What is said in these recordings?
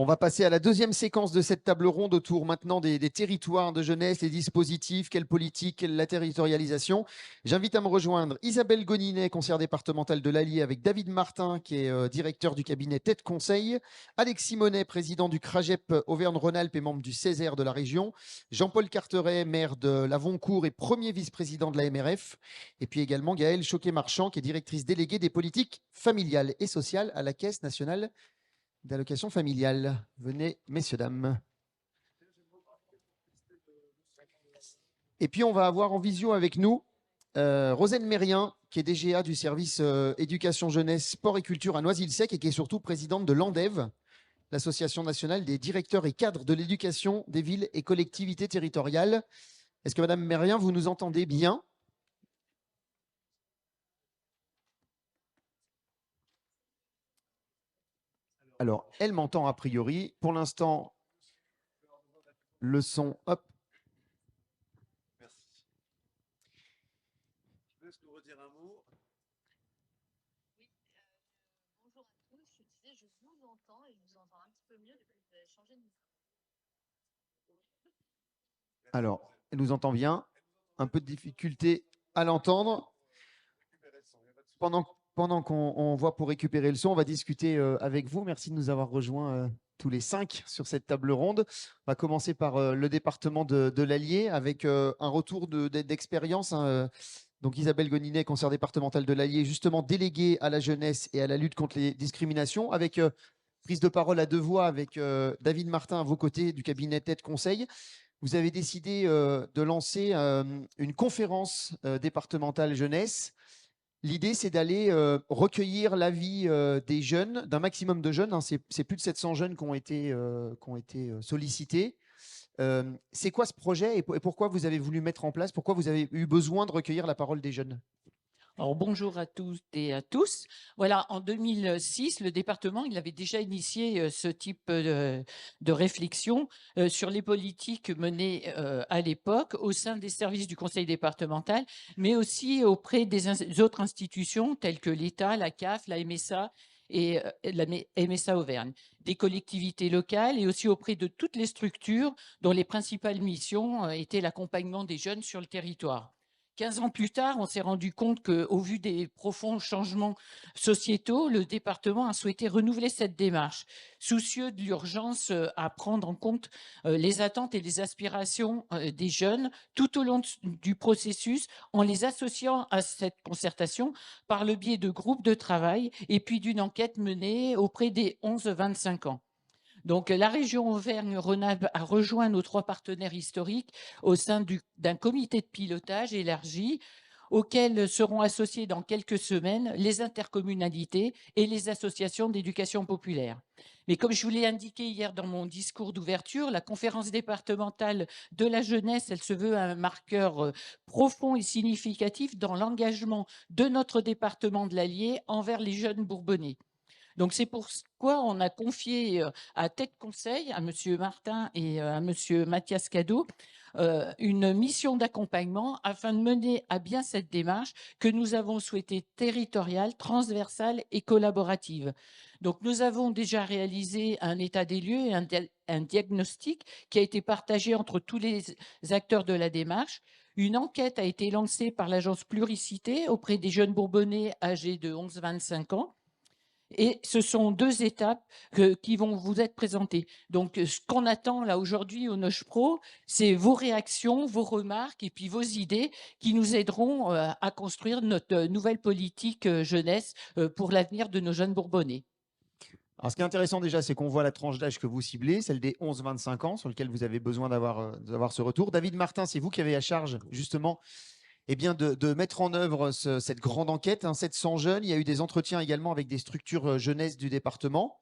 On va passer à la deuxième séquence de cette table ronde autour maintenant des territoires de jeunesse, les dispositifs, quelle politique, quelle la territorialisation. J'invite à me rejoindre Isabelle Goninet, conseillère départementale de l'Allier, avec David Martin, qui est directeur du cabinet Tête Conseil, Alexis Monet, président du CRAGEP Auvergne-Rhône-Alpes et membre du CESER de la région, Jean-Paul Carteret, maire de Lavoncourt et premier vice-président de la MRF, et puis également Gaëlle Choquet-Marchand, qui est directrice déléguée des politiques familiales et sociales à la Caisse nationale d'allocation familiale. Venez, messieurs, dames. Et puis, on va avoir en visio avec nous Rosane Mérien, qui est DGA du service éducation jeunesse, sport et culture à Noisy-le-Sec et qui est surtout présidente de l'ANDEV, l'Association nationale des directeurs et cadres de l'éducation des villes et collectivités territoriales. Est-ce que Madame Mérien, vous nous entendez bien? Alors, elle m'entend a priori. Pour l'instant, le son, hop. Merci. Je laisse nous redire un mot. Oui, bonjour à tous. Je disais, je vous entends et je vous entends un petit peu mieux depuis que vous avez changé de micro. Alors, elle nous entend bien. Un peu de difficulté à l'entendre. Pendant qu'on voit pour récupérer le son, on va discuter avec vous. Merci de nous avoir rejoints tous les 5 sur cette table ronde. On va commencer par le département de l'Allier avec un retour d'expérience. Donc Isabelle Goninet, conseillère départementale de l'Allier, justement déléguée à la jeunesse et à la lutte contre les discriminations, avec prise de parole à deux voix avec David Martin à vos côtés du cabinet Tête Conseil. Vous avez décidé de lancer une conférence départementale jeunesse. L'idée, c'est d'aller recueillir l'avis des jeunes, d'un maximum de jeunes. Hein, c'est plus de 700 jeunes qui ont été sollicités. C'est quoi ce projet et pourquoi vous avez voulu mettre en place, pourquoi vous avez eu besoin de recueillir la parole des jeunes? Alors, bonjour à toutes et à tous. Voilà, en 2006, le département, il avait déjà initié ce type de réflexion sur les politiques menées à l'époque au sein des services du conseil départemental, mais aussi auprès des autres institutions telles que l'État, la CAF, la MSA et la MSA Auvergne, des collectivités locales et aussi auprès de toutes les structures dont les principales missions étaient l'accompagnement des jeunes sur le territoire. 15 ans plus tard, on s'est rendu compte qu'au vu des profonds changements sociétaux, le département a souhaité renouveler cette démarche, soucieux de l'urgence à prendre en compte les attentes et les aspirations des jeunes tout au long du processus, en les associant à cette concertation par le biais de groupes de travail et puis d'une enquête menée auprès des 11-25 ans. Donc, la région Auvergne-Rhône-Alpes a rejoint nos 3 partenaires historiques au sein d'un comité de pilotage élargi auquel seront associés dans quelques semaines les intercommunalités et les associations d'éducation populaire. Mais comme je vous l'ai indiqué hier dans mon discours d'ouverture, la conférence départementale de la jeunesse, elle se veut un marqueur profond et significatif dans l'engagement de notre département de l'Allier envers les jeunes Bourbonnais. Donc, c'est pourquoi on a confié à Tête Conseil, à M. Martin et à M. Mathias Cadeau, une mission d'accompagnement afin de mener à bien cette démarche que nous avons souhaitée territoriale, transversale et collaborative. Donc, nous avons déjà réalisé un état des lieux et un diagnostic qui a été partagé entre tous les acteurs de la démarche. Une enquête a été lancée par l'agence Pluricité auprès des jeunes Bourbonnais âgés de 11-25 ans. Et ce sont 2 étapes qui vont vous être présentées. Donc, ce qu'on attend là aujourd'hui au Noche Pro, c'est vos réactions, vos remarques et puis vos idées qui nous aideront à construire notre nouvelle politique jeunesse pour l'avenir de nos jeunes Bourbonnais. Alors, ce qui est intéressant déjà, c'est qu'on voit la tranche d'âge que vous ciblez, celle des 11-25 ans, sur lequel vous avez besoin d'avoir ce retour. David Martin, c'est vous qui avez à charge justement de mettre en œuvre cette grande enquête, hein, 700 jeunes. Il y a eu des entretiens également avec des structures jeunesse du département.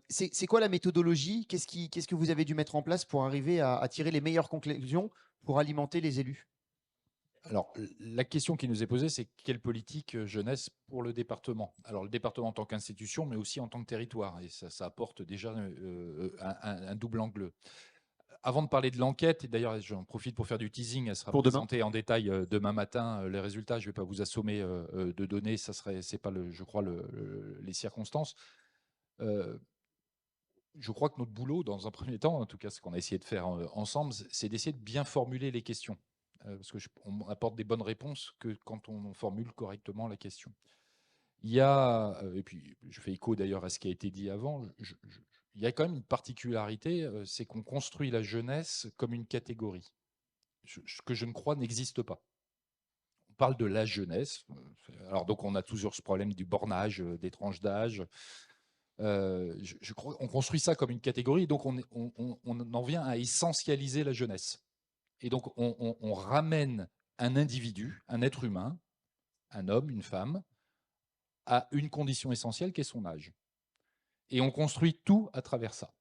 C'est quoi la méthodologie? Qu'est-ce que vous avez dû mettre en place pour arriver à tirer les meilleures conclusions pour alimenter les élus? Alors, la question qui nous est posée, c'est quelle politique jeunesse pour le département? Alors, le département en tant qu'institution, mais aussi en tant que territoire. Et ça apporte déjà un double angle. Avant de parler de l'enquête, et d'ailleurs j'en profite pour faire du teasing, elle sera présentée en détail demain matin. Les résultats, je ne vais pas vous assommer de données, c'est pas je crois les circonstances. Je crois que notre boulot, dans un premier temps, en tout cas ce qu'on a essayé de faire ensemble, c'est d'essayer de bien formuler les questions. Parce qu'on apporte des bonnes réponses que quand on formule correctement la question. Il y a, et puis je fais écho d'ailleurs à ce qui a été dit avant, il y a quand même une particularité, c'est qu'on construit la jeunesse comme une catégorie, ce que je ne crois n'existe pas. On parle de la jeunesse, alors donc on a toujours ce problème du bornage, des tranches d'âge. Je crois qu'on construit ça comme une catégorie, donc on en vient à essentialiser la jeunesse. Et donc on ramène un individu, un être humain, un homme, une femme, à une condition essentielle qui est son âge. Et on construit tout à travers ça.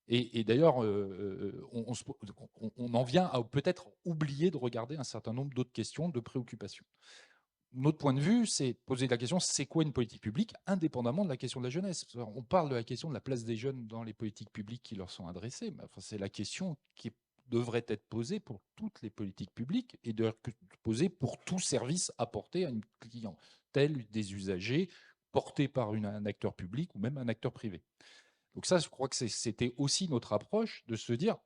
Et d'ailleurs, on en vient à peut-être oublier de regarder un certain nombre d'autres questions, de préoccupations. Notre point de vue, c'est poser la question, c'est quoi une politique publique, indépendamment de la question de la jeunesse. On parle de la question de la place des jeunes dans les politiques publiques qui leur sont adressées, mais enfin, c'est la question qui devrait être posée pour toutes les politiques publiques et de posée pour tout service apporté à une clientèle des usagers, porté par un acteur public ou même un acteur privé. Donc ça, je crois que c'était aussi notre approche de se dire,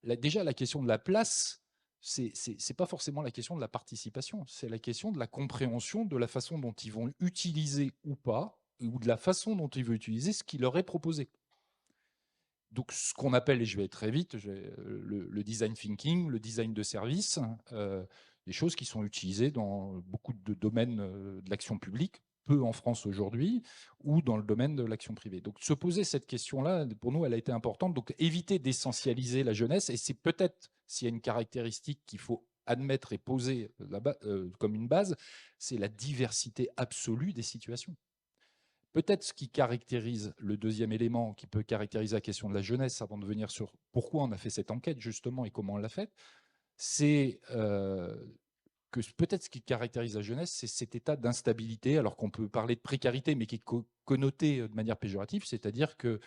déjà la question de la place, c'est pas forcément la question de la participation, c'est la question de la compréhension de la façon dont ils vont utiliser ou pas, ou de la façon dont ils vont utiliser ce qui leur est proposé. Donc ce qu'on appelle, et je vais être très vite, le design thinking, le design de service, des choses qui sont utilisées dans beaucoup de domaines de l'action publique, peu en France aujourd'hui, ou dans le domaine de l'action privée. Donc se poser cette question-là, pour nous, elle a été importante. Donc éviter d'essentialiser la jeunesse, et c'est peut-être, s'il y a une caractéristique qu'il faut admettre et poser là-bas, comme une base, c'est la diversité absolue des situations. Peut-être ce qui caractérise le deuxième élément qui peut caractériser la question de la jeunesse, avant de venir sur pourquoi on a fait cette enquête justement et comment on l'a faite, c'est que peut-être ce qui caractérise la jeunesse, c'est cet état d'instabilité, alors qu'on peut parler de précarité, mais qui est connoté de manière péjorative, c'est-à-dire que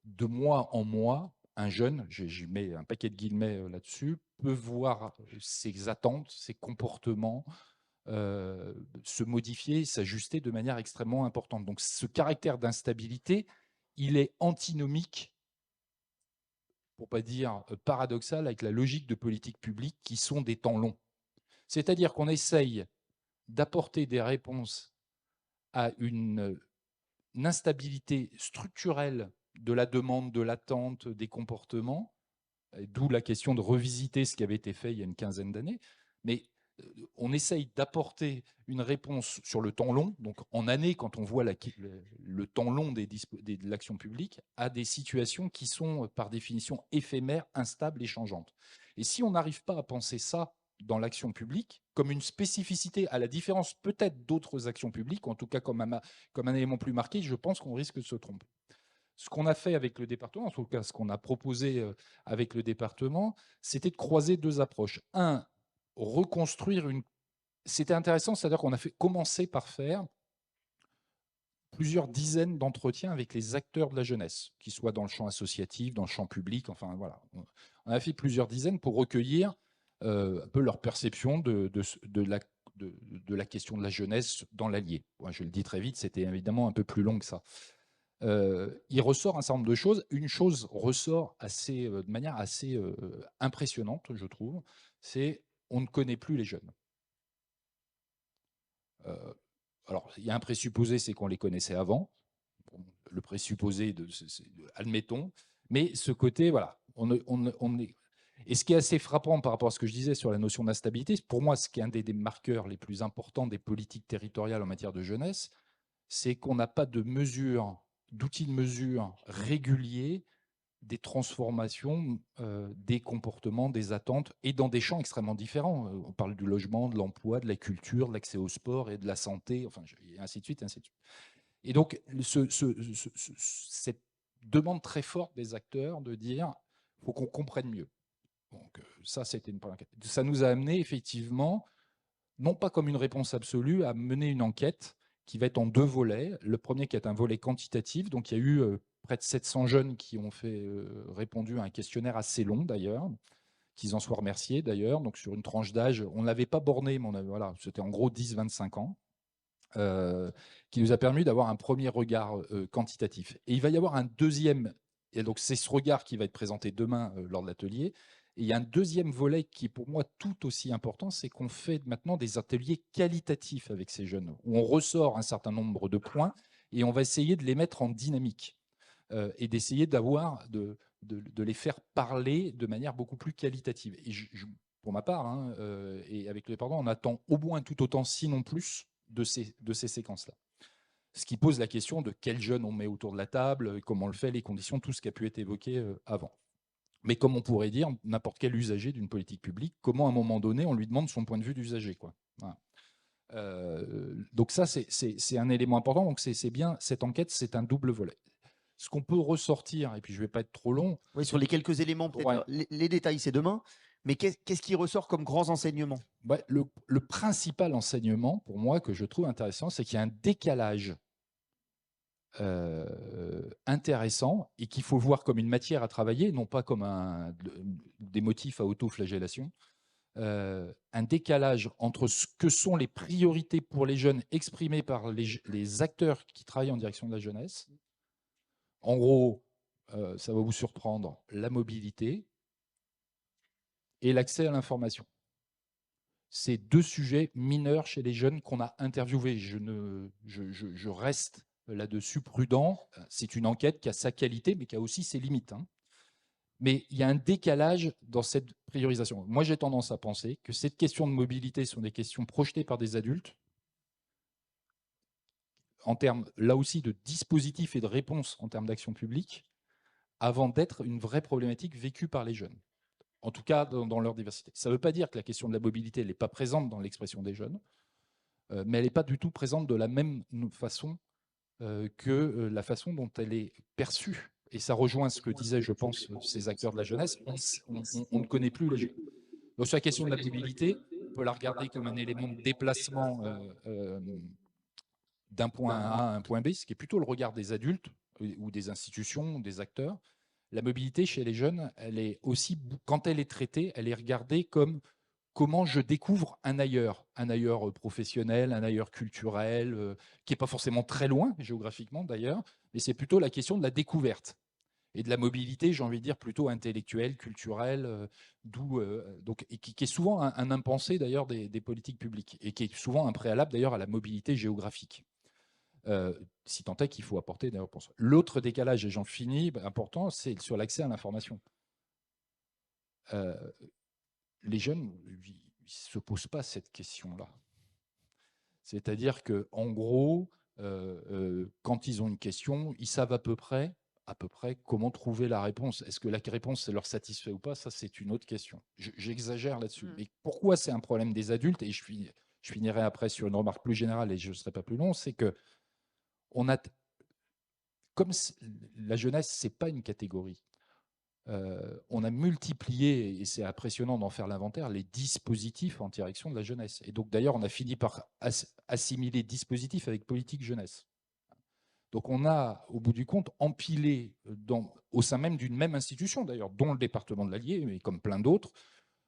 de mois en mois, un jeune, je mets un paquet de guillemets là-dessus, peut voir ses attentes, ses comportements se modifier, s'ajuster de manière extrêmement importante. Donc ce caractère d'instabilité, il est antinomique, pour pas dire paradoxal, avec la logique de politique publique qui sont des temps longs. C'est-à-dire qu'on essaye d'apporter des réponses à une instabilité structurelle de la demande, de l'attente, des comportements, d'où la question de revisiter ce qui avait été fait il y a une quinzaine d'années. Mais on essaye d'apporter une réponse sur le temps long, donc en année, quand on voit le temps long de l'action publique, à des situations qui sont par définition éphémères, instables et changeantes. Et si on n'arrive pas à penser ça dans l'action publique, comme une spécificité, à la différence peut-être d'autres actions publiques, en tout cas comme un élément plus marqué, je pense qu'on risque de se tromper. Ce qu'on a fait avec le département, en tout cas ce qu'on a proposé avec le département, c'était de croiser deux approches. Un, reconstruire une... C'était intéressant, c'est-à-dire qu'on a commencé par faire plusieurs dizaines d'entretiens avec les acteurs de la jeunesse, qu'ils soient dans le champ associatif, dans le champ public, enfin voilà. On a fait plusieurs dizaines pour recueillir un peu leur perception de la question de la jeunesse dans l'Allier. Je le dis très vite, c'était évidemment un peu plus long que ça. Il ressort un certain nombre de choses. Une chose ressort de manière assez impressionnante, je trouve, c'est on ne connaît plus les jeunes. Alors, il y a un présupposé, c'est qu'on les connaissait avant. Le présupposé, admettons. Mais ce côté, voilà, on est... Et ce qui est assez frappant par rapport à ce que je disais sur la notion d'instabilité, pour moi, ce qui est un des marqueurs les plus importants des politiques territoriales en matière de jeunesse, c'est qu'on n'a pas d'outils de mesure réguliers des transformations des comportements, des attentes, et dans des champs extrêmement différents. On parle du logement, de l'emploi, de la culture, de l'accès au sport et de la santé, enfin, et ainsi de suite, ainsi de suite. Et donc, cette demande très forte des acteurs de dire il faut qu'on comprenne mieux. Donc, ça, c'était une première enquête. Ça nous a amené, effectivement, non pas comme une réponse absolue, à mener une enquête qui va être en deux volets. Le premier qui est un volet quantitatif, donc il y a eu près de 700 jeunes qui ont répondu à un questionnaire assez long d'ailleurs, qu'ils en soient remerciés d'ailleurs, donc sur une tranche d'âge, on ne l'avait pas borné, mais voilà, c'était en gros 10-25 ans, qui nous a permis d'avoir un premier regard quantitatif. Et il va y avoir un deuxième Et donc, c'est ce regard qui va être présenté demain lors de l'atelier. Et il y a un deuxième volet qui est pour moi tout aussi important, c'est qu'on fait maintenant des ateliers qualitatifs avec ces jeunes, où on ressort un certain nombre de points et on va essayer de les mettre en dynamique et d'essayer de les faire parler de manière beaucoup plus qualitative. Et pour ma part, hein, et avec les parents, on attend au moins tout autant, sinon plus, de ces séquences-là. Ce qui pose la question de quels jeunes on met autour de la table, comment on le fait, les conditions, tout ce qui a pu être évoqué avant. Mais comme on pourrait dire, n'importe quel usager d'une politique publique, comment à un moment donné, on lui demande son point de vue d'usager, quoi. Voilà. Donc ça, c'est un élément important. Donc c'est bien, cette enquête, c'est un double volet. Ce qu'on peut ressortir, et puis je ne vais pas être trop long. Oui, sur les quelques éléments, peut-être. Ouais. Les détails, c'est demain. Mais qu'est-ce qui ressort comme grands enseignements? Ouais, le principal enseignement, pour moi, que je trouve intéressant, c'est qu'il y a un décalage intéressant et qu'il faut voir comme une matière à travailler, non pas comme des motifs à autoflagellation. Un décalage entre ce que sont les priorités pour les jeunes exprimées par les acteurs qui travaillent en direction de la jeunesse. En gros, ça va vous surprendre, la mobilité et l'accès à l'information. C'est deux sujets mineurs chez les jeunes qu'on a interviewés. Je reste là-dessus prudent. C'est une enquête qui a sa qualité, mais qui a aussi ses limites, hein. Mais il y a un décalage dans cette priorisation. Moi, j'ai tendance à penser que ces questions de mobilité sont des questions projetées par des adultes, en termes, là aussi, de dispositifs et de réponses en termes d'action publique, avant d'être une vraie problématique vécue par les jeunes. En tout cas, dans leur diversité. Ça ne veut pas dire que la question de la mobilité n'est pas présente dans l'expression des jeunes, mais elle n'est pas du tout présente de la même façon que la façon dont elle est perçue. Et ça rejoint ce que disaient, je pense, ces acteurs de la jeunesse. On ne connaît plus les jeunes. Donc, sur la question de la mobilité, on peut la regarder comme un élément de déplacement d'un point A à un point B, ce qui est plutôt le regard des adultes ou des institutions, des acteurs. La mobilité chez les jeunes, elle est aussi, quand elle est traitée, elle est regardée comme comment je découvre un ailleurs professionnel, un ailleurs culturel, qui n'est pas forcément très loin géographiquement d'ailleurs, mais c'est plutôt la question de la découverte et de la mobilité, j'ai envie de dire plutôt intellectuelle, culturelle, et qui est souvent un impensé d'ailleurs des politiques publiques et qui est souvent un préalable d'ailleurs à la mobilité géographique. Si tant est qu'il faut apporter des réponses. L'autre décalage, et j'en finis, important, c'est sur l'accès à l'information. Les jeunes, ils ne se posent pas cette question-là. C'est-à-dire qu'en gros, quand ils ont une question, ils savent à peu près comment trouver la réponse. Est-ce que la réponse leur satisfait ou pas? Ça, c'est une autre question. J'exagère là-dessus. Mais pourquoi c'est un problème des adultes? Et je finirai après sur une remarque plus générale et je ne serai pas plus long, c'est que comme la jeunesse, ce n'est pas une catégorie. On a multiplié, et c'est impressionnant d'en faire l'inventaire, les dispositifs en direction de la jeunesse. Et donc d'ailleurs, on a fini par assimiler dispositifs avec politique jeunesse. Donc on a, au bout du compte, empilé au sein même d'une même institution, d'ailleurs, dont le département de l'Allier, mais comme plein d'autres,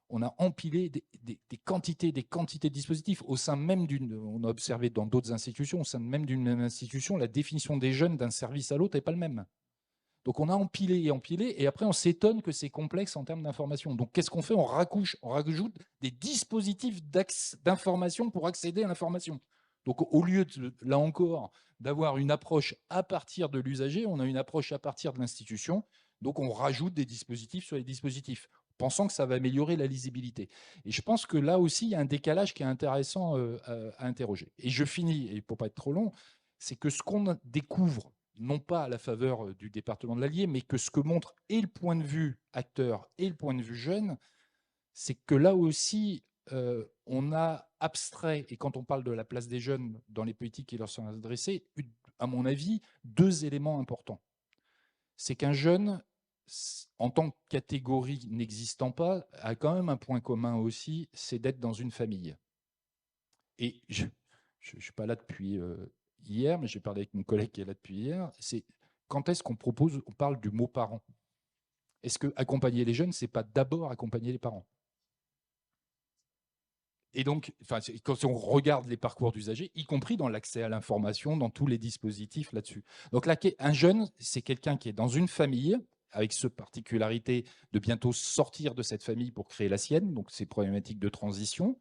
on a empilé des quantités de dispositifs au sein même on a observé dans d'autres institutions, au sein même d'une même institution, la définition des jeunes d'un service à l'autre n'est pas le même. Donc on a empilé, et après on s'étonne que c'est complexe en termes d'information. Donc qu'est-ce qu'on fait? On rajoute des dispositifs d'information pour accéder à l'information. Donc au lieu, là encore, d'avoir une approche à partir de l'usager, on a une approche à partir de l'institution. Donc on rajoute des dispositifs sur les dispositifs, pensant que ça va améliorer la lisibilité. Et je pense que là aussi, il y a un décalage qui est intéressant à interroger. Et je finis, et pour ne pas être trop long, c'est que ce qu'on découvre, non pas à la faveur du département de l'Allier, mais que ce que montre et le point de vue acteur et le point de vue jeune, c'est que là aussi, on a abstrait, et quand on parle de la place des jeunes dans les politiques qui leur sont adressées, à mon avis, deux éléments importants. C'est qu'un jeune, en tant que catégorie n'existant pas, a quand même un point commun aussi, c'est d'être dans une famille. Et je ne suis pas là depuis hier, mais j'ai parlé avec mon collègue qui est là depuis hier, c'est quand est-ce qu'on parle du mot parent? Est-ce que accompagner les jeunes, c'est pas d'abord accompagner les parents? Et donc, quand on regarde les parcours d'usagers, y compris dans l'accès à l'information, dans tous les dispositifs là-dessus. Donc là, un jeune, c'est quelqu'un qui est dans une famille, avec ce particularité de bientôt sortir de cette famille pour créer la sienne, donc ces problématiques de transition.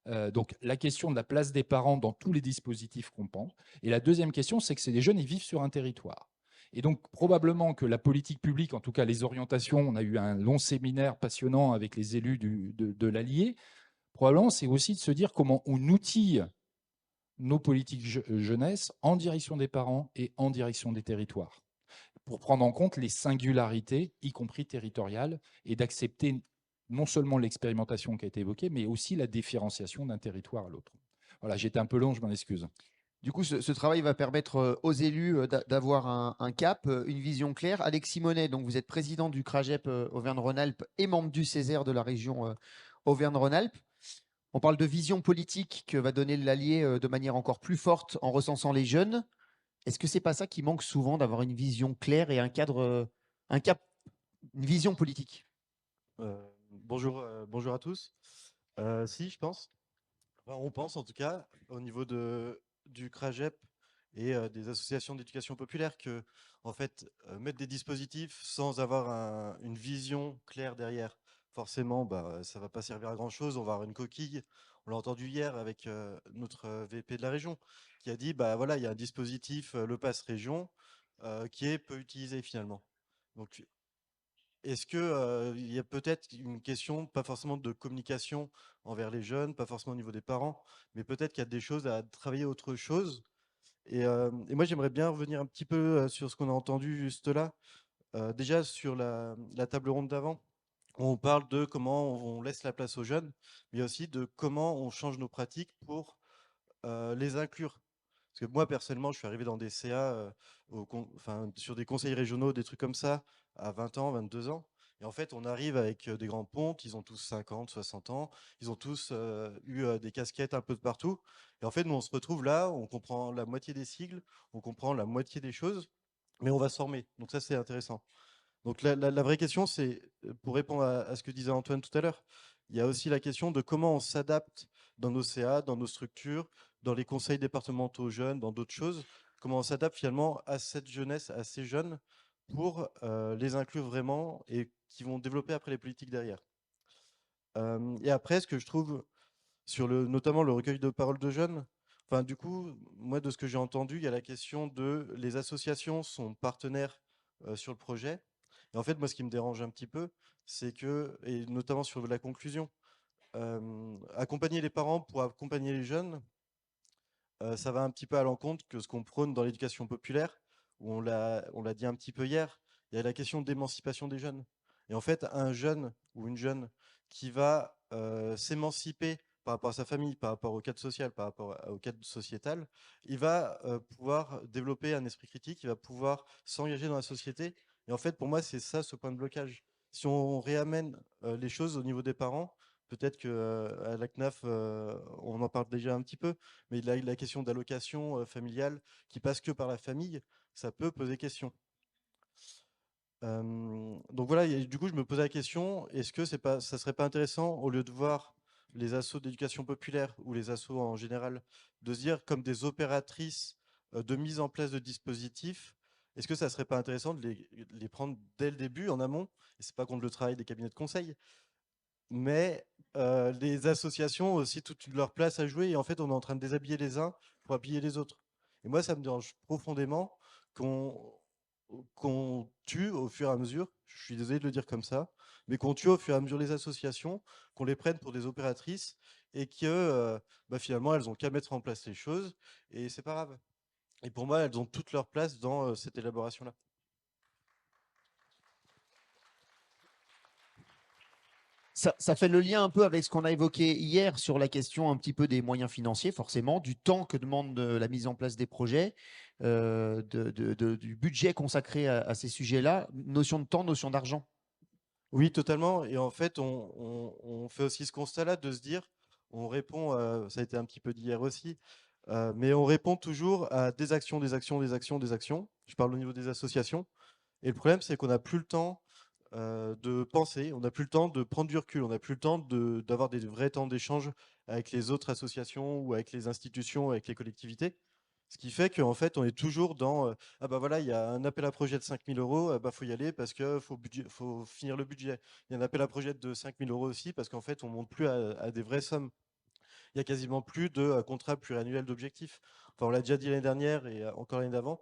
Donc la question de la place des parents dans tous les dispositifs qu'on pense. Et la deuxième question, c'est que c'est des jeunes, ils vivent sur un territoire. Et donc, probablement que la politique publique, en tout cas les orientations, on a eu un long séminaire passionnant avec les élus de l'Allier, probablement c'est aussi de se dire comment on outille nos politiques jeunesse en direction des parents et en direction des territoires, pour prendre en compte les singularités, y compris territoriales, et d'accepter non seulement l'expérimentation qui a été évoquée, mais aussi la différenciation d'un territoire à l'autre. Voilà, j'étais un peu long, je m'en excuse. Du coup, ce travail va permettre aux élus d'avoir un cap, une vision claire. Alexis Monet, donc vous êtes président du CRAGEP Auvergne-Rhône-Alpes et membre du Césaire de la région Auvergne-Rhône-Alpes. On parle de vision politique que va donner l'Allier de manière encore plus forte en recensant les jeunes. Est-ce que c'est pas ça qui manque souvent, d'avoir une vision claire et un cadre, un cap, une vision politique? Bonjour à tous. Si, je pense. Enfin, on pense en tout cas au niveau du CRAGEP et des associations d'éducation populaire que, en fait, mettre des dispositifs sans avoir une vision claire derrière, forcément, ça va pas servir à grand chose. On va avoir une coquille. On l'a entendu hier avec notre VP de la région qui a dit, bah voilà, il y a un dispositif, le Pass Région, qui est peu utilisé finalement. Donc, est-ce que il y a peut-être une question, pas forcément de communication envers les jeunes, pas forcément au niveau des parents, mais peut-être qu'il y a des choses à travailler autre chose. Et moi, j'aimerais bien revenir un petit peu sur ce qu'on a entendu juste là. Déjà sur la table ronde d'avant, on parle de comment on laisse la place aux jeunes, mais aussi de comment on change nos pratiques pour les inclure. Parce que moi, personnellement, je suis arrivé dans des CA, enfin, sur des conseils régionaux, des trucs comme ça, à 20 ans, 22 ans. Et en fait, on arrive avec des grands pontes, ils ont tous 50, 60 ans, ils ont tous eu des casquettes un peu de partout. Et en fait, nous, on se retrouve là, on comprend la moitié des sigles, on comprend la moitié des choses, mais on va se former. Donc ça, c'est intéressant. Donc la vraie question, c'est, pour répondre à ce que disait Antoine tout à l'heure, il y a aussi la question de comment on s'adapte dans nos CA, dans nos structures, dans les conseils départementaux jeunes, dans d'autres choses, comment on s'adapte finalement à cette jeunesse, à ces jeunes, pour les inclure vraiment et qui vont développer après les politiques derrière. Et après, ce que je trouve sur notamment le recueil de paroles de jeunes, enfin du coup, moi de ce que j'ai entendu, il y a la question de les associations sont partenaires sur le projet. Et en fait, moi, ce qui me dérange un petit peu, c'est que, et notamment sur la conclusion, accompagner les parents pour accompagner les jeunes, ça va un petit peu à l'encontre que ce qu'on prône dans l'éducation populaire, où on l'a dit un petit peu hier, il y a la question d'émancipation des jeunes. Et en fait, un jeune ou une jeune qui va s'émanciper par rapport à sa famille, par rapport au cadre social, par rapport au cadre sociétal, il va pouvoir développer un esprit critique, il va pouvoir s'engager dans la société. Et en fait, pour moi, c'est ça ce point de blocage. Si on réamène les choses au niveau des parents, peut-être qu'à la CNAF, on en parle déjà un petit peu, mais la question d'allocation familiale qui passe que par la famille, ça peut poser question. Donc voilà, du coup, je me posais la question, est-ce que ça serait pas intéressant, au lieu de voir les assos d'éducation populaire ou les assos en général, de se dire comme des opératrices de mise en place de dispositifs, est-ce que ça serait pas intéressant de les prendre dès le début, en amont, et c'est pas contre le travail des cabinets de conseil, mais les associations ont aussi toute leur place à jouer, et en fait, on est en train de déshabiller les uns pour habiller les autres. Et moi, ça me dérange profondément qu'on tue au fur et à mesure, je suis désolé de le dire comme ça, mais qu'on tue au fur et à mesure les associations, qu'on les prenne pour des opératrices, et que finalement, elles ont qu'à mettre en place les choses, et c'est pas grave. Et pour moi, elles ont toute leur place dans cette élaboration-là. Ça fait le lien un peu avec ce qu'on a évoqué hier sur la question un petit peu des moyens financiers, forcément, du temps que demande la mise en place des projets, du budget consacré à ces sujets-là. Notion de temps, notion d'argent. Oui, totalement. Et en fait, on fait aussi ce constat-là de se dire, on répond, ça a été un petit peu d'hier aussi, mais on répond toujours à des actions, des actions, des actions, des actions. Je parle au niveau des associations. Et le problème, c'est qu'on n'a plus le temps de penser, on n'a plus le temps de prendre du recul, on n'a plus le temps d'avoir des vrais temps d'échange avec les autres associations ou avec les institutions, avec les collectivités. Ce qui fait qu'en fait, on est toujours dans ah bah voilà, il y a un appel à projet de 5 000 euros, bah faut y aller parce que faut finir le budget. Il y a un appel à projet de 5 000 euros aussi parce qu'en fait, on monte plus à des vraies sommes. Il y a quasiment plus de contrats pluriannuels d'objectifs. Enfin, on l'a déjà dit l'année dernière et encore l'année d'avant.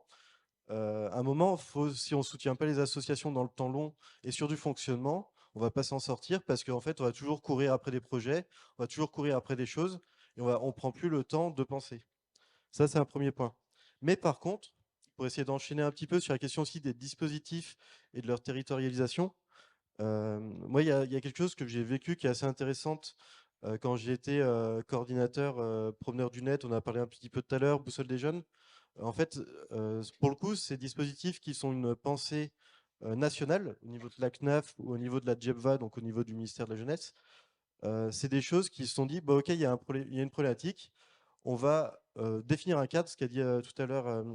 À un moment, si on ne soutient pas les associations dans le temps long et sur du fonctionnement, on ne va pas s'en sortir parce qu'en fait, on va toujours courir après des projets, on va toujours courir après des choses et on ne prend plus le temps de penser. Ça, c'est un premier point. Mais par contre, pour essayer d'enchaîner un petit peu sur la question aussi des dispositifs et de leur territorialisation, moi, il y a quelque chose que j'ai vécu qui est assez intéressante quand j'ai été coordinateur promeneur du net. On a parlé un petit peu tout à l'heure, Boussole des jeunes. En fait, pour le coup, ces dispositifs qui sont une pensée nationale au niveau de la CNAF ou au niveau de la DGEBVA, donc au niveau du ministère de la Jeunesse, c'est des choses qui se sont dit, bah, OK, il y a une problématique, on va définir un cadre, ce qu'a dit tout à l'heure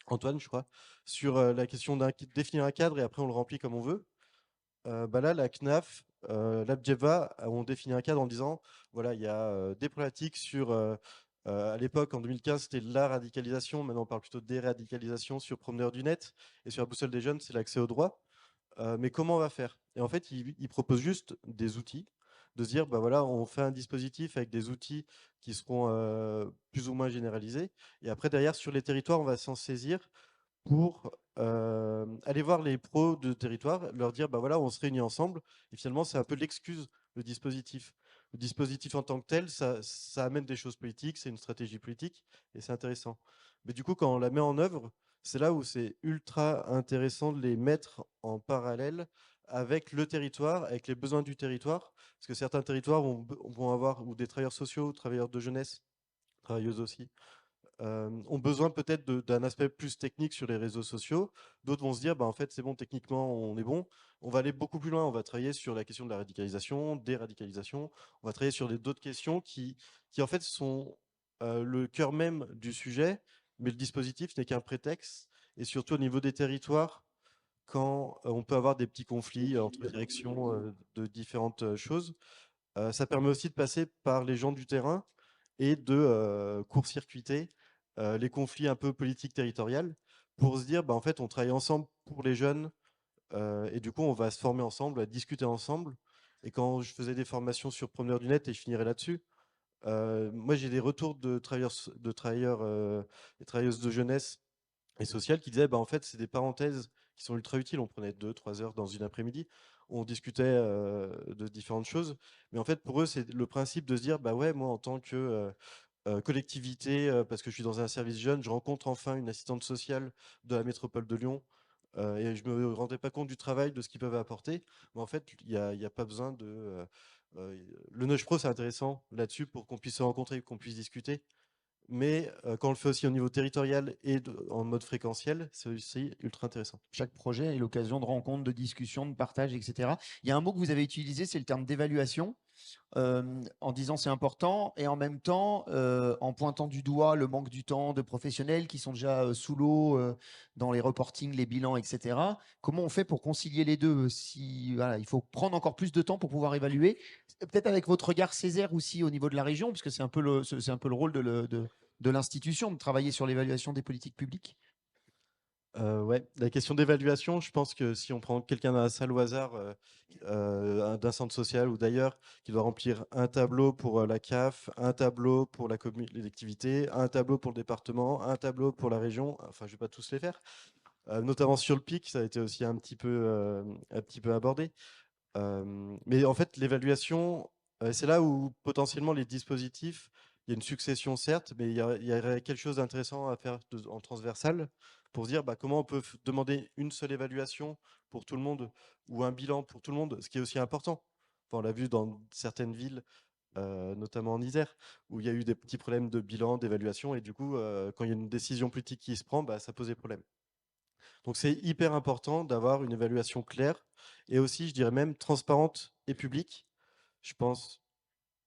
Antoine, je crois, sur la question de définir un cadre et après on le remplit comme on veut. Bah là, la CNAF, l'Abjeva ont défini un cadre en disant, voilà, il y a des problématiques sur, à l'époque, en 2015, c'était la radicalisation, maintenant on parle plutôt de déradicalisation sur Promeneur du Net, et sur la Boussole des jeunes, c'est l'accès au droit. Mais comment on va faire? Et en fait, ils proposent juste des outils, de se dire, bah voilà, on fait un dispositif avec des outils qui seront plus ou moins généralisés, et après, derrière, sur les territoires, on va s'en saisir pour aller voir les pros de territoire, leur dire, bah voilà, on se réunit ensemble, et finalement, c'est un peu l'excuse, le dispositif. Le dispositif en tant que tel, ça amène des choses politiques, c'est une stratégie politique, et c'est intéressant. Mais du coup, quand on la met en œuvre, c'est là où c'est ultra intéressant de les mettre en parallèle avec le territoire, avec les besoins du territoire, parce que certains territoires vont avoir, ou des travailleurs sociaux, travailleurs de jeunesse, travailleuses aussi, ont besoin peut-être d'un aspect plus technique sur les réseaux sociaux. D'autres vont se dire, bah, en fait, c'est bon, techniquement, on est bon. On va aller beaucoup plus loin. On va travailler sur la question de la radicalisation, déradicalisation. On va travailler sur d'autres questions qui, en fait, sont le cœur même du sujet, mais le dispositif n'est qu'un prétexte. Et surtout au niveau des territoires, quand on peut avoir des petits conflits entre directions de différentes choses, ça permet aussi de passer par les gens du terrain et de court-circuiter les conflits un peu politiques territoriales pour se dire, bah, en fait, on travaille ensemble pour les jeunes et du coup, on va se former ensemble, discuter ensemble. Et quand je faisais des formations sur Promeneur du Net, et je finirai là-dessus, moi, j'ai des retours de travailleurs et travailleuses de jeunesse et sociales qui disaient, bah, en fait, c'est des parenthèses qui sont ultra utiles. On prenait 2, 3 heures dans une après-midi, on discutait de différentes choses. Mais en fait, pour eux, c'est le principe de se dire, bah ouais, moi, en tant que collectivité, parce que je suis dans un service jeune, je rencontre enfin une assistante sociale de la métropole de Lyon. Et je me rendais pas compte du travail, de ce qu'ils peuvent apporter. Mais en fait, il y a pas besoin de. Le Nudge Pro, c'est intéressant là-dessus pour qu'on puisse se rencontrer, qu'on puisse discuter. Mais quand on le fait aussi au niveau territorial et en mode fréquentiel, c'est aussi ultra intéressant. Chaque projet est l'occasion de rencontres, de discussions, de partage, etc. Il y a un mot que vous avez utilisé, c'est le terme d'évaluation, en disant c'est important, et en même temps, en pointant du doigt le manque du temps de professionnels qui sont déjà sous l'eau dans les reportings, les bilans, etc. Comment on fait pour concilier les deux? Si, voilà, il faut prendre encore plus de temps pour pouvoir évaluer, peut-être avec votre regard Césaire aussi au niveau de la région, puisque c'est un peu le rôle de l'institution de travailler sur l'évaluation des politiques publiques. Ouais, la question d'évaluation, je pense que si on prend quelqu'un dans la salle au hasard, d'un centre social ou d'ailleurs, qui doit remplir un tableau pour la CAF, un tableau pour la collectivité, un tableau pour le département, un tableau pour la région, enfin, je vais pas tous les faire, notamment sur le PIC, ça a été aussi un petit peu abordé. Mais en fait, l'évaluation, c'est là où potentiellement les dispositifs, il y a une succession certes, mais il y aurait quelque chose d'intéressant à faire en transversal pour se dire bah, comment on peut demander une seule évaluation pour tout le monde ou un bilan pour tout le monde, ce qui est aussi important. Enfin, on l'a vu dans certaines villes, notamment en Isère, où il y a eu des petits problèmes de bilan, d'évaluation, et du coup, quand il y a une décision politique qui se prend, bah, ça pose des problèmes. Donc c'est hyper important d'avoir une évaluation claire et aussi, je dirais même, transparente et publique. Je pense,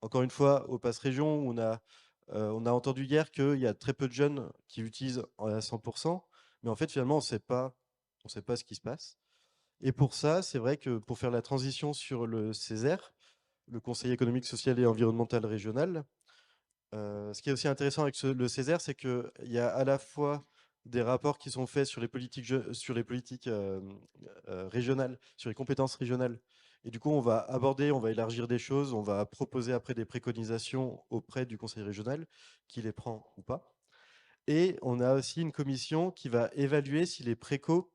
encore une fois, au Pass Région, où on a entendu hier qu'il y a très peu de jeunes qui l'utilisent à 100%, mais en fait, finalement, on sait pas ce qui se passe. Et pour ça, c'est vrai que pour faire la transition sur le Césaire, le Conseil économique, social et environnemental régional, Ce qui est aussi intéressant avec le Césaire, c'est qu'il y a à la fois des rapports qui sont faits sur les politiques, régionales, sur les compétences régionales. Et du coup, on va aborder, on va élargir des choses, on va proposer après des préconisations auprès du conseil régional, qui les prend ou pas. Et on a aussi une commission qui va évaluer si les précos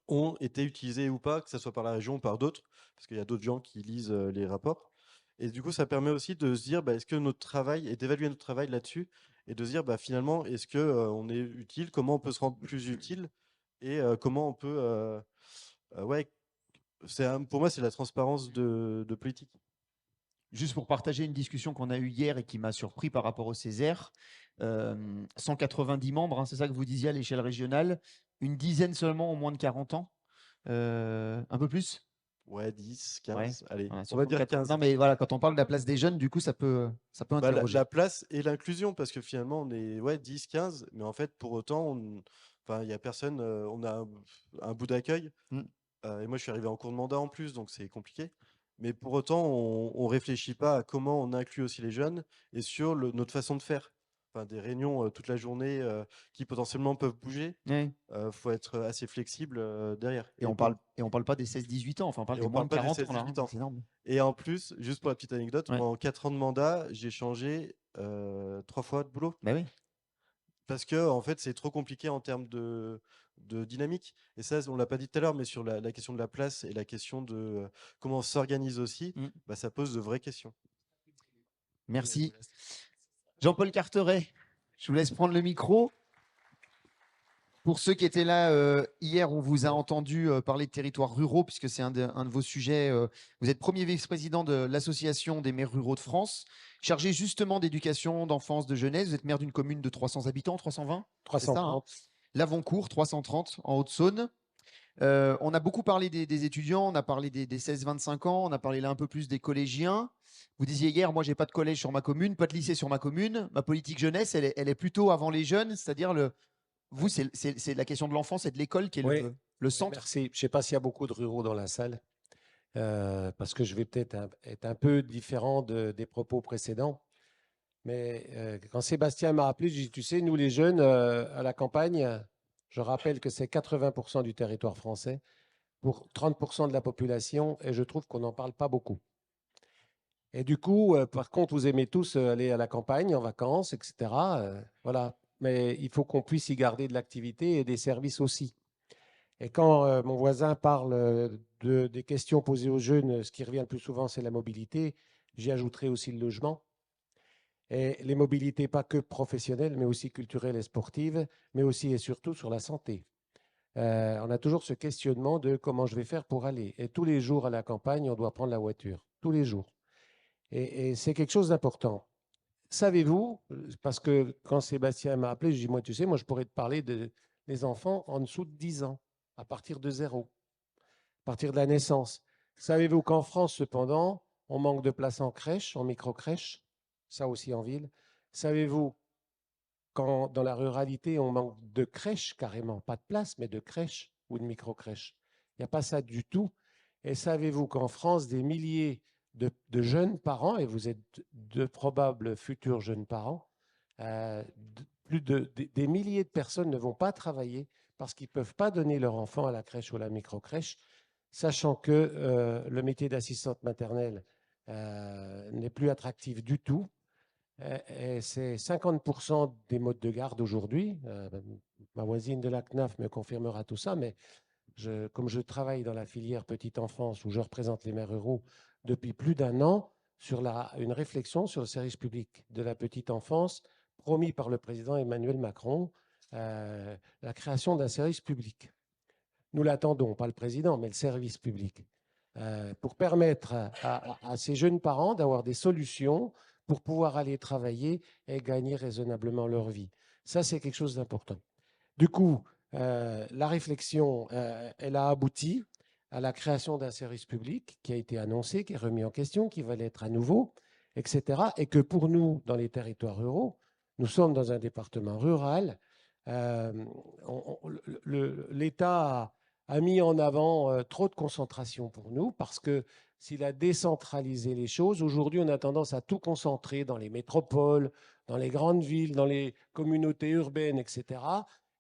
ont été utilisés ou pas, que ce soit par la région ou par d'autres, parce qu'il y a d'autres gens qui lisent les rapports. Et du coup, ça permet aussi de se dire, bah, est-ce que notre travail, et d'évaluer notre travail là-dessus, et de se dire, bah, finalement, est-ce que on est utile, comment on peut se rendre plus utile, et comment on peut, ouais, pour moi, c'est la transparence de politique. Juste pour partager une discussion qu'on a eue hier et qui m'a surpris par rapport au Césaire, 190 membres, hein, c'est ça que vous disiez à l'échelle régionale, une dizaine seulement ont moins de 40 ans, un peu plus. Ouais, 10, Ouais. 15, allez, Voilà, on va dire 64. 15. Non, mais voilà, quand on parle de la place des jeunes, du coup, ça peut Bah, interroger. la place et l'inclusion, parce que finalement, on est 10, 15, mais en fait, pour autant, enfin, il n'y a personne, on a un bout d'accueil. Mm. Et moi, je suis arrivé en cours de mandat en plus, donc c'est compliqué. Mais pour autant, on ne réfléchit pas à comment on inclut aussi les jeunes et sur notre façon de faire. Enfin, des réunions toute la journée qui potentiellement peuvent bouger. Ouais. Faut être assez flexible derrière. Et on parle pas des 16-18 ans, enfin, on parle Et des on moins parle de pas des 40 ans, là, 16-18 hein, ans. c'est énorme. Et en plus, juste pour la petite anecdote, Ouais. moi, en 4 ans de mandat, j'ai changé 3 fois de boulot. Bah oui. Parce que, en fait, c'est trop compliqué en termes de dynamique. Et ça, on l'a pas dit tout à l'heure, mais sur la question de la place et la question de comment on s'organise aussi, Mm. bah, ça pose de vraies questions. Merci. Jean-Paul Carteret, je vous laisse prendre le micro. Pour ceux qui étaient là hier, on vous a entendu parler de territoires ruraux, puisque c'est un de vos sujets. Vous êtes premier vice-président de l'Association des maires ruraux de France, chargé justement d'éducation, d'enfance, de jeunesse. Vous êtes maire d'une commune de 300 habitants, 320 c'est ça, hein 330. Lavoncourt, 330 en Haute-Saône. On a beaucoup parlé des étudiants, on a parlé des 16-25 ans, on a parlé là un peu plus des collégiens. Vous disiez hier, moi, j'ai pas de collège sur ma commune, pas de lycée sur ma commune. Ma politique jeunesse, elle est plutôt avant les jeunes, c'est-à-dire vous, c'est la question de l'enfance et de l'école qui est Oui. le centre. Merci. Je ne sais pas s'il y a beaucoup de ruraux dans la salle, parce que je vais peut-être être un peu différent des propos précédents. Mais quand Sébastien m'a appelé, j'ai dit, tu sais, nous les jeunes, à la campagne, je rappelle que c'est 80% du territoire français pour 30% de la population, et je trouve qu'on n'en parle pas beaucoup. Et du coup, par contre, vous aimez tous aller à la campagne en vacances, etc. Voilà. Mais il faut qu'on puisse y garder de l'activité et des services aussi. Et quand mon voisin parle des questions posées aux jeunes, ce qui revient le plus souvent, c'est la mobilité. J'y ajouterai aussi le logement. Et les mobilités, pas que professionnelles, mais aussi culturelles et sportives, mais aussi et surtout sur la santé. On a toujours ce questionnement de comment je vais faire pour aller. Et tous les jours à la campagne, on doit prendre la voiture. Tous les jours. Et c'est quelque chose d'important. Savez-vous, parce que quand Sébastien m'a appelé, je dis, moi, tu sais, moi, je pourrais te parler des enfants en dessous de 10 ans, à partir de 0, à partir de la naissance. Savez-vous qu'en France, cependant, on manque de places en crèche, en micro-crèche, ça aussi en ville. Savez-vous quand dans la ruralité, on manque de crèches carrément, pas de place, mais de crèches ou de micro-crèches. Il n'y a pas ça du tout. Et savez-vous qu'en France, des milliers de jeunes parents, et vous êtes de probables futurs jeunes parents, des milliers de personnes ne vont pas travailler parce qu'ils ne peuvent pas donner leur enfant à la crèche ou à la micro-crèche, sachant que le métier d'assistante maternelle n'est plus attractif du tout. Et c'est 50% des modes de garde aujourd'hui. Ma voisine de la CNAF me confirmera tout ça, mais comme je travaille dans la filière petite enfance où je représente les maires ruraux depuis plus d'un an, sur une réflexion sur le service public de la petite enfance promis par le président Emmanuel Macron, la création d'un service public. Nous l'attendons, pas le président, mais le service public, pour permettre à ces jeunes parents d'avoir des solutions pour pouvoir aller travailler et gagner raisonnablement leur vie. Ça, c'est quelque chose d'important. Du coup, la réflexion, elle a abouti à la création d'un service public qui a été annoncé, qui est remis en question, qui va l'être à nouveau, etc. Et que pour nous, dans les territoires ruraux, nous sommes dans un département rural, l'État a mis en avant trop de concentration pour nous parce que s'il a décentralisé les choses. Aujourd'hui, on a tendance à tout concentrer dans les métropoles, dans les grandes villes, dans les communautés urbaines, etc.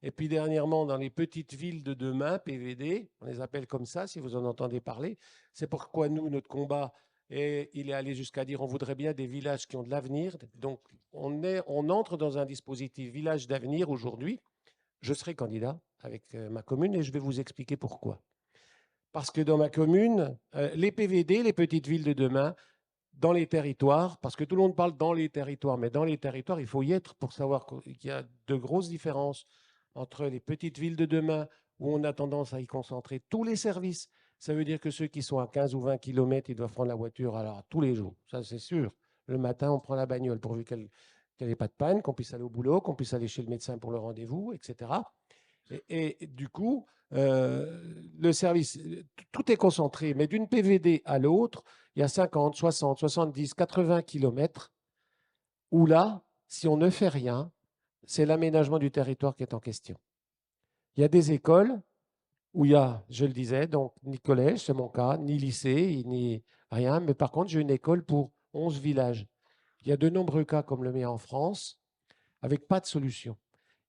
Et puis dernièrement, dans les petites villes de demain, PVD, on les appelle comme ça, si vous en entendez parler. C'est pourquoi nous, notre combat, il est allé jusqu'à dire on voudrait bien des villages qui ont de l'avenir. Donc, on entre dans un dispositif village d'avenir aujourd'hui. Je serai candidat avec ma commune et je vais vous expliquer pourquoi. Parce que dans ma commune, les PVD, les petites villes de demain, dans les territoires, parce que tout le monde parle dans les territoires, mais dans les territoires, il faut y être pour savoir qu'il y a de grosses différences entre les petites villes de demain, où on a tendance à y concentrer tous les services. Ça veut dire que ceux qui sont à 15 ou 20 km, ils doivent prendre la voiture alors, tous les jours, ça c'est sûr. Le matin, on prend la bagnole pourvu qu'elle n'ait pas de panne, qu'on puisse aller au boulot, qu'on puisse aller chez le médecin pour le rendez-vous, etc. Et du coup, le service, tout est concentré, mais d'une PVD à l'autre, il y a 50, 60, 70, 80 km où là, si on ne fait rien, c'est l'aménagement du territoire qui est en question. Il y a des écoles où il y a, je le disais, donc ni collège, c'est mon cas, ni lycée, ni rien, mais par contre, j'ai une école pour 11 villages. Il y a de nombreux cas comme le mien en France, avec pas de solution.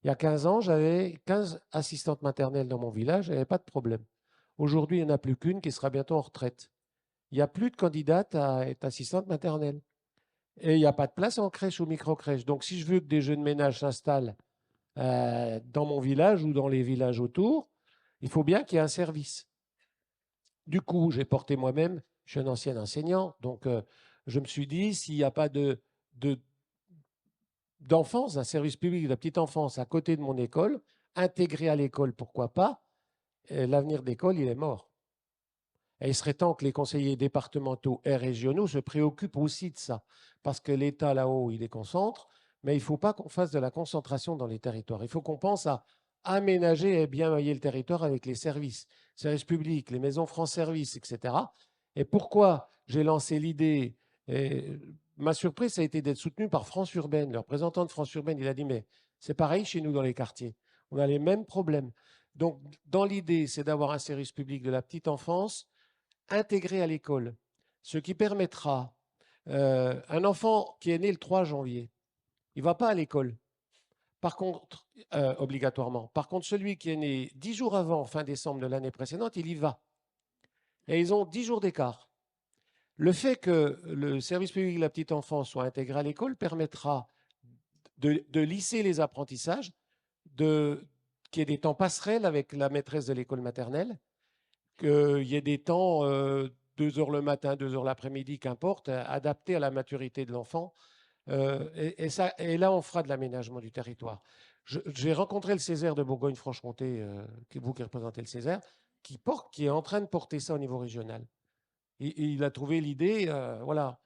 Il y a 15 ans, j'avais 15 assistantes maternelles dans mon village, il n'y avait pas de problème. Aujourd'hui, il n'y en a plus qu'une qui sera bientôt en retraite. Il n'y a plus de candidate à être assistante maternelle. Et il n'y a pas de place en crèche ou micro-crèche. Donc, si je veux que des jeunes ménages s'installent dans mon village ou dans les villages autour, il faut bien qu'il y ait un service. Du coup, j'ai porté moi-même, je suis un ancien enseignant, donc je me suis dit, s'il n'y a pas d'enfance, un service public de la petite enfance à côté de mon école, intégré à l'école, pourquoi pas, l'avenir de l'école, il est mort. Et il serait temps que les conseillers départementaux et régionaux se préoccupent aussi de ça, parce que l'État, là-haut, il les concentre, mais il ne faut pas qu'on fasse de la concentration dans les territoires. Il faut qu'on pense à aménager et bien mailler le territoire avec les services publics, les maisons France Service, etc. Et pourquoi j'ai lancé l'idée, ma surprise, ça a été d'être soutenu par France Urbaine. Le représentant de France Urbaine, il a dit, mais c'est pareil chez nous dans les quartiers. On a les mêmes problèmes. Donc, dans l'idée, c'est d'avoir un service public de la petite enfance intégré à l'école, ce qui permettra un enfant qui est né le 3 janvier, il ne va pas à l'école, par contre, obligatoirement. Par contre, celui qui est né 10 jours avant, fin décembre de l'année précédente, il y va. Et ils ont 10 jours d'écart. Le fait que le service public de la petite enfance soit intégré à l'école permettra de lisser les apprentissages, qu'il y ait des temps passerelles avec la maîtresse de l'école maternelle, qu'il y ait des temps, 2 heures le matin, 2 heures l'après-midi, qu'importe, adaptés à la maturité de l'enfant. Et là, on fera de l'aménagement du territoire. J'ai rencontré le Césaire de Bourgogne-Franche-Comté, vous qui représentez le Césaire, qui est en train de porter ça au niveau régional. Il a trouvé l'idée, voilà,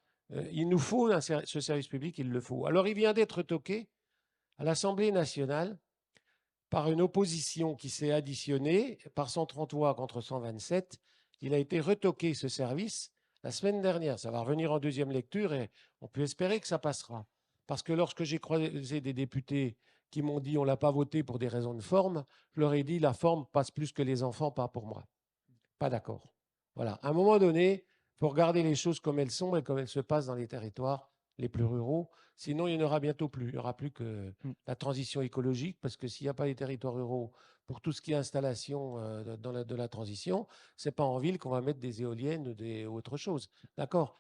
il nous faut ce service public, il le faut. Alors, il vient d'être toqué à l'Assemblée nationale par une opposition qui s'est additionnée, par 130 voix contre 127. Il a été retoqué, ce service, la semaine dernière. Ça va revenir en deuxième lecture et on peut espérer que ça passera. Parce que lorsque j'ai croisé des députés qui m'ont dit on ne l'a pas voté pour des raisons de forme, je leur ai dit la forme passe plus que les enfants, pas pour moi. Pas d'accord. Voilà. À un moment donné, il faut regarder les choses comme elles sont et comme elles se passent dans les territoires les plus ruraux. Sinon, il n'y en aura bientôt plus. Il n'y aura plus que la transition écologique, parce que s'il n'y a pas les territoires ruraux pour tout ce qui est installation de la transition, ce n'est pas en ville qu'on va mettre des éoliennes ou autre chose. D'accord.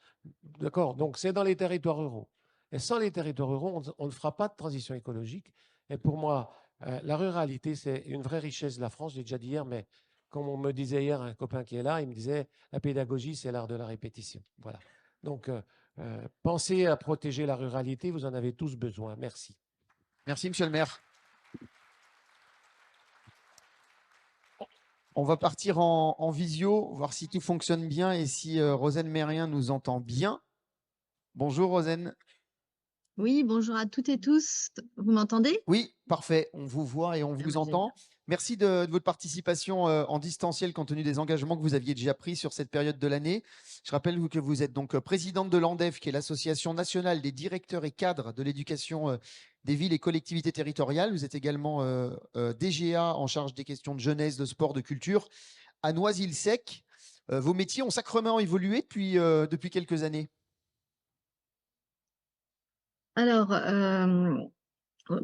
Donc, c'est dans les territoires ruraux. Et sans les territoires ruraux, on ne fera pas de transition écologique. Et pour moi, la ruralité, c'est une vraie richesse de la France. J'ai déjà dit hier, mais comme on me disait hier, un copain qui est là, il me disait, la pédagogie, c'est l'art de la répétition. Voilà. Donc, pensez à protéger la ruralité, vous en avez tous besoin. Merci. Merci, monsieur le maire. On va partir en visio, voir si tout fonctionne bien et si Rosen Mérien nous entend bien. Bonjour Rosen. Oui, bonjour à toutes et tous. Vous m'entendez? Oui, parfait. On vous voit et on vous entend. Merci de votre participation en distanciel compte tenu des engagements que vous aviez déjà pris sur cette période de l'année. Je rappelle que vous êtes donc présidente de l'ANDEF, qui est l'Association nationale des directeurs et cadres de l'éducation des villes et collectivités territoriales. Vous êtes également DGA en charge des questions de jeunesse, de sport, de culture à Noisy-le-Sec. Vos métiers ont sacrément évolué depuis quelques années. Alors,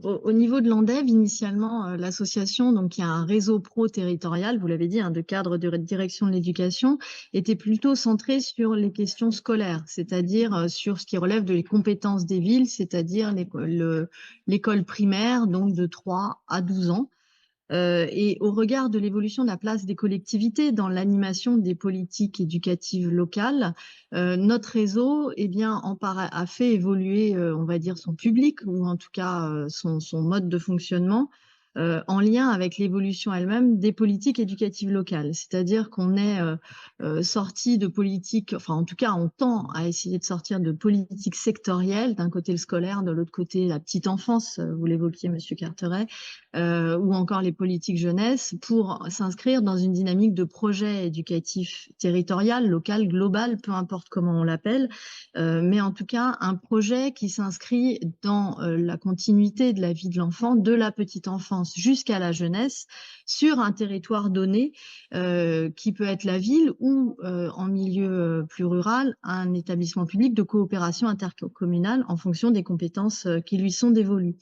au niveau de l'ANDEV, initialement, l'association, donc qui a un réseau pro-territorial, vous l'avez dit, de cadre de direction de l'éducation, était plutôt centrée sur les questions scolaires, c'est-à-dire sur ce qui relève de les compétences des villes, c'est-à-dire l'école primaire, donc de 3 à 12 ans. Et au regard de l'évolution de la place des collectivités dans l'animation des politiques éducatives locales, notre réseau a fait évoluer, on va dire, son public, ou en tout cas son mode de fonctionnement, en lien avec l'évolution elle-même des politiques éducatives locales. C'est-à-dire qu'on est sorti de politiques, enfin en tout cas on tend à essayer de sortir de politiques sectorielles, d'un côté le scolaire, de l'autre côté la petite enfance, vous l'évoquiez Monsieur Carteret, ou encore les politiques jeunesse, pour s'inscrire dans une dynamique de projet éducatif territorial, local, global, peu importe comment on l'appelle, mais en tout cas un projet qui s'inscrit dans la continuité de la vie de l'enfant, de la petite enfance jusqu'à la jeunesse, sur un territoire donné, qui peut être la ville ou en milieu plus rural, un établissement public de coopération intercommunale en fonction des compétences qui lui sont dévolues.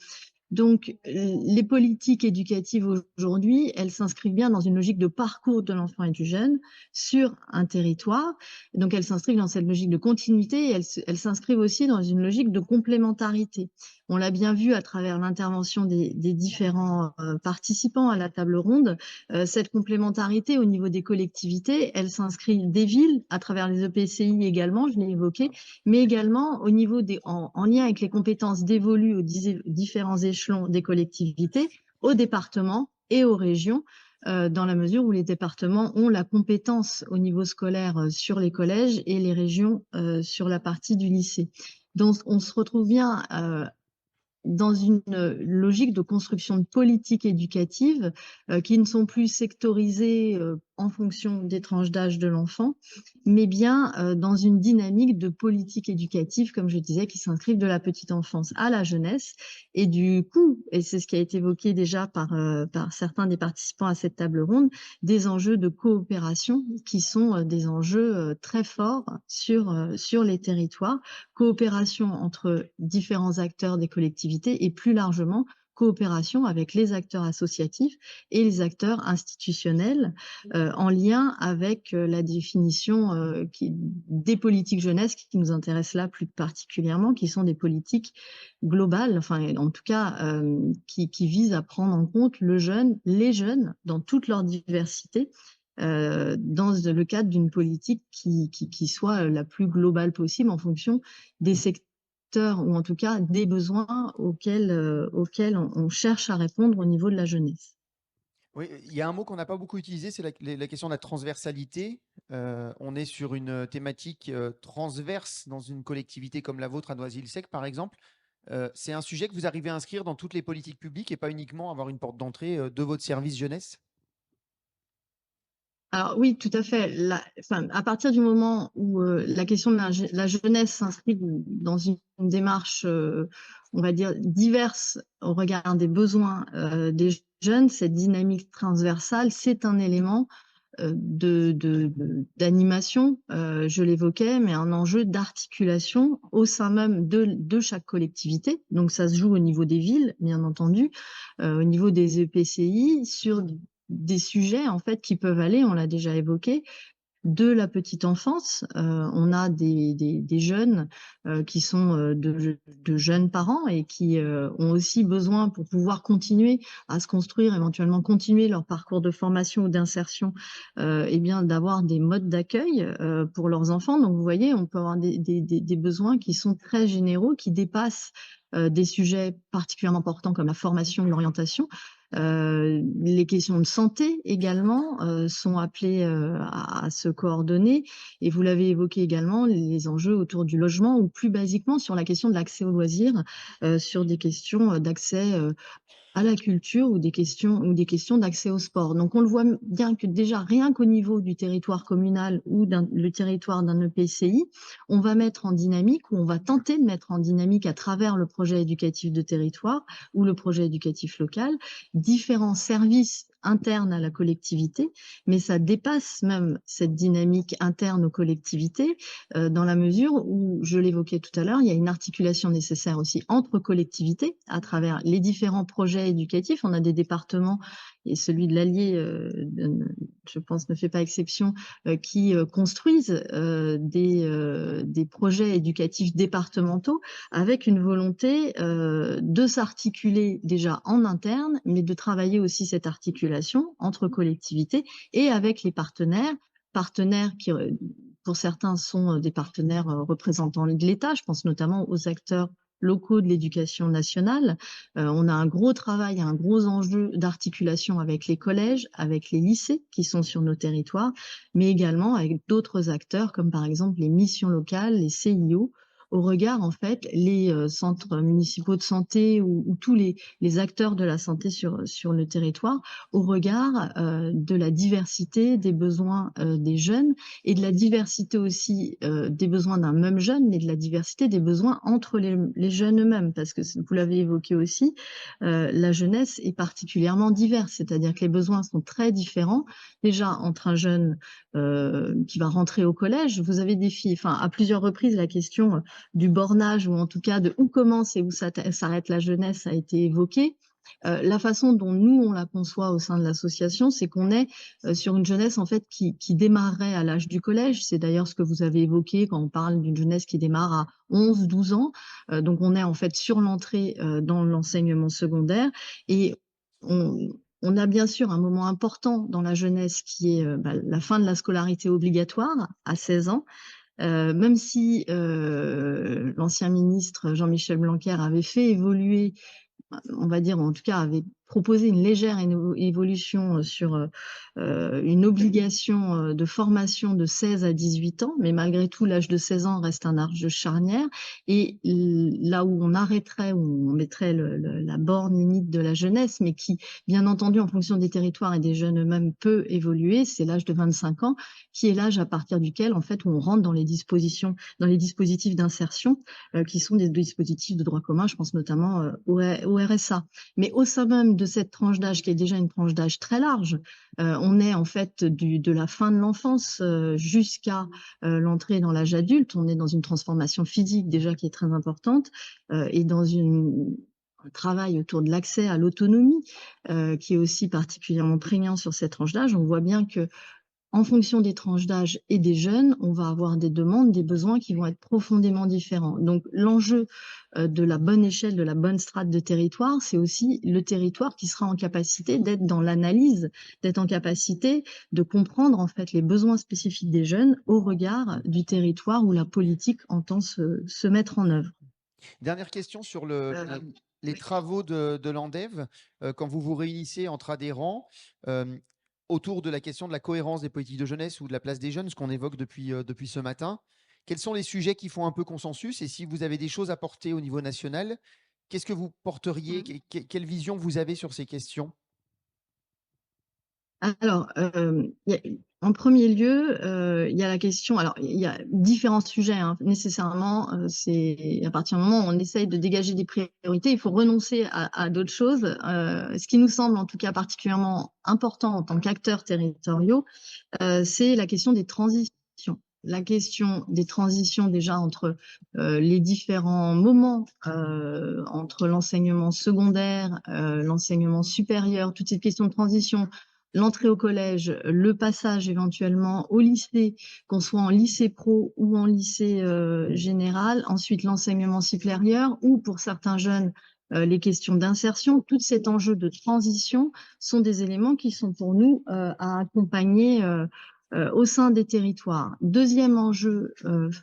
Donc, les politiques éducatives aujourd'hui, elles s'inscrivent bien dans une logique de parcours de l'enfant et du jeune sur un territoire. Donc, elles s'inscrivent dans cette logique de continuité et elles s'inscrivent aussi dans une logique de complémentarité. On l'a bien vu à travers l'intervention des différents participants à la table ronde. Cette complémentarité au niveau des collectivités, elle s'inscrit des villes à travers les EPCI également, je l'ai évoqué, mais également au niveau en lien avec les compétences dévolues aux différents échelons des collectivités, aux départements et aux régions, dans la mesure où les départements ont la compétence au niveau scolaire sur les collèges et les régions sur la partie du lycée. Donc on se retrouve bien dans une logique de construction de politiques éducatives qui ne sont plus sectorisées en fonction des tranches d'âge de l'enfant, mais bien dans une dynamique de politique éducative, comme je disais, qui s'inscrivent de la petite enfance à la jeunesse. Et du coup, et c'est ce qui a été évoqué déjà par certains des participants à cette table ronde, des enjeux de coopération qui sont des enjeux très forts sur les territoires, coopération entre différents acteurs des collectivités et plus largement coopération avec les acteurs associatifs et les acteurs institutionnels en lien avec la définition des politiques jeunesse qui nous intéressent là plus particulièrement, qui sont des politiques globales, enfin en tout cas qui visent à prendre en compte les jeunes dans toute leur diversité, dans le cadre d'une politique qui soit la plus globale possible en fonction des secteurs ou en tout cas des besoins auxquels on cherche à répondre au niveau de la jeunesse. Oui, il y a un mot qu'on n'a pas beaucoup utilisé, c'est la question de la transversalité. On est sur une thématique transverse dans une collectivité comme la vôtre à Noisy-le-Sec, par exemple. C'est un sujet que vous arrivez à inscrire dans toutes les politiques publiques et pas uniquement avoir une porte d'entrée de votre service jeunesse? Alors oui, tout à fait. À partir du moment où la question de la jeunesse s'inscrit dans une démarche, on va dire, diverse au regard des besoins des jeunes, cette dynamique transversale, c'est un élément d'animation, je l'évoquais, mais un enjeu d'articulation au sein même de chaque collectivité. Donc ça se joue au niveau des villes, bien entendu, au niveau des EPCI, sur des sujets en fait qui peuvent aller, on l'a déjà évoqué, de la petite enfance. On a des jeunes qui sont de jeunes parents et qui ont aussi besoin, pour pouvoir continuer à se construire, éventuellement continuer leur parcours de formation ou d'insertion, d'avoir des modes d'accueil pour leurs enfants. Donc vous voyez, on peut avoir des besoins qui sont très généraux, qui dépassent des sujets particulièrement importants comme la formation, l'orientation. Les questions de santé également sont appelées à se coordonner, et vous l'avez évoqué également, les enjeux autour du logement ou plus basiquement sur la question de l'accès aux loisirs, sur des questions d'accès à la culture ou des questions d'accès au sport. Donc on le voit bien que déjà rien qu'au niveau du territoire communal ou le territoire d'un EPCI, on va mettre en dynamique, ou on va tenter de mettre en dynamique à travers le projet éducatif de territoire ou le projet éducatif local, différents services interne à la collectivité, mais ça dépasse même cette dynamique interne aux collectivités, dans la mesure où, je l'évoquais tout à l'heure, il y a une articulation nécessaire aussi entre collectivités à travers les différents projets éducatifs. On a des départements, et celui de l'Allier, je pense, ne fait pas exception, qui construisent des projets éducatifs départementaux avec une volonté de s'articuler déjà en interne, mais de travailler aussi cette articulation entre collectivités et avec les partenaires qui, pour certains, sont des partenaires représentants de l'État. Je pense notamment aux acteurs locaux de l'éducation nationale. On a un gros travail, un gros enjeu d'articulation avec les collèges, avec les lycées qui sont sur nos territoires, mais également avec d'autres acteurs comme par exemple les missions locales, les CIO, au regard, en fait, les centres municipaux de santé ou tous les acteurs de la santé sur le territoire, au regard de la diversité des besoins des jeunes et de la diversité aussi des besoins d'un même jeune, mais de la diversité des besoins entre les jeunes eux-mêmes, parce que vous l'avez évoqué aussi, la jeunesse est particulièrement diverse, c'est-à-dire que les besoins sont très différents. Déjà, entre un jeune qui va rentrer au collège, vous avez des filles, enfin, à plusieurs reprises, la question du bornage, ou en tout cas de où commence et où s'arrête la jeunesse, a été évoquée. La façon dont nous, on la conçoit au sein de l'association, c'est qu'on est sur une jeunesse en fait qui démarrerait à l'âge du collège. C'est d'ailleurs ce que vous avez évoqué quand on parle d'une jeunesse qui démarre à 11-12 ans. Donc on est en fait sur l'entrée dans l'enseignement secondaire, et on a bien sûr un moment important dans la jeunesse qui est la fin de la scolarité obligatoire à 16 ans. Même si l'ancien ministre Jean-Michel Blanquer avait fait évoluer, on va dire, en tout cas avait proposé une légère évolution sur une obligation de formation de 16 à 18 ans, mais malgré tout, l'âge de 16 ans reste un âge charnière, et là où on arrêterait, où on mettrait la borne limite de la jeunesse, mais qui, bien entendu, en fonction des territoires et des jeunes eux-mêmes, peut évoluer, c'est l'âge de 25 ans, qui est l'âge à partir duquel, en fait, on rentre dans les dispositifs d'insertion, qui sont des dispositifs de droit commun, je pense notamment au RSA. Mais au sein même de cette tranche d'âge, qui est déjà une tranche d'âge très large, on est en fait de la fin de l'enfance jusqu'à l'entrée dans l'âge adulte. On est dans une transformation physique déjà qui est très importante, et dans un travail autour de l'accès à l'autonomie qui est aussi particulièrement prégnant sur cette tranche d'âge. On voit bien que en fonction des tranches d'âge et des jeunes, on va avoir des demandes, des besoins qui vont être profondément différents. Donc l'enjeu de la bonne échelle, de la bonne strate de territoire, c'est aussi le territoire qui sera en capacité d'être dans l'analyse, d'être en capacité de comprendre en fait les besoins spécifiques des jeunes au regard du territoire où la politique entend se mettre en œuvre. Dernière question sur les travaux de l'ANDEV. Quand vous vous réunissez entre adhérents, autour de la question de la cohérence des politiques de jeunesse ou de la place des jeunes, ce qu'on évoque depuis ce matin, quels sont les sujets qui font un peu consensus, et si vous avez des choses à porter au niveau national, qu'est-ce que vous porteriez, quelle vision vous avez sur ces questions? Alors, en premier lieu, il y a la question, alors il y a différents sujets, hein, nécessairement, c'est à partir du moment où on essaye de dégager des priorités, il faut renoncer à d'autres choses. Ce qui nous semble en tout cas particulièrement important en tant qu'acteurs territoriaux, c'est la question des transitions. La question des transitions déjà entre les différents moments, entre l'enseignement secondaire, l'enseignement supérieur, toutes ces questions de transition, l'entrée au collège, le passage éventuellement au lycée, qu'on soit en lycée pro ou en lycée général, ensuite l'enseignement supérieur, ou pour certains jeunes, les questions d'insertion. Tous ces enjeux de transition sont des éléments qui sont pour nous à accompagner au sein des territoires. Deuxième enjeu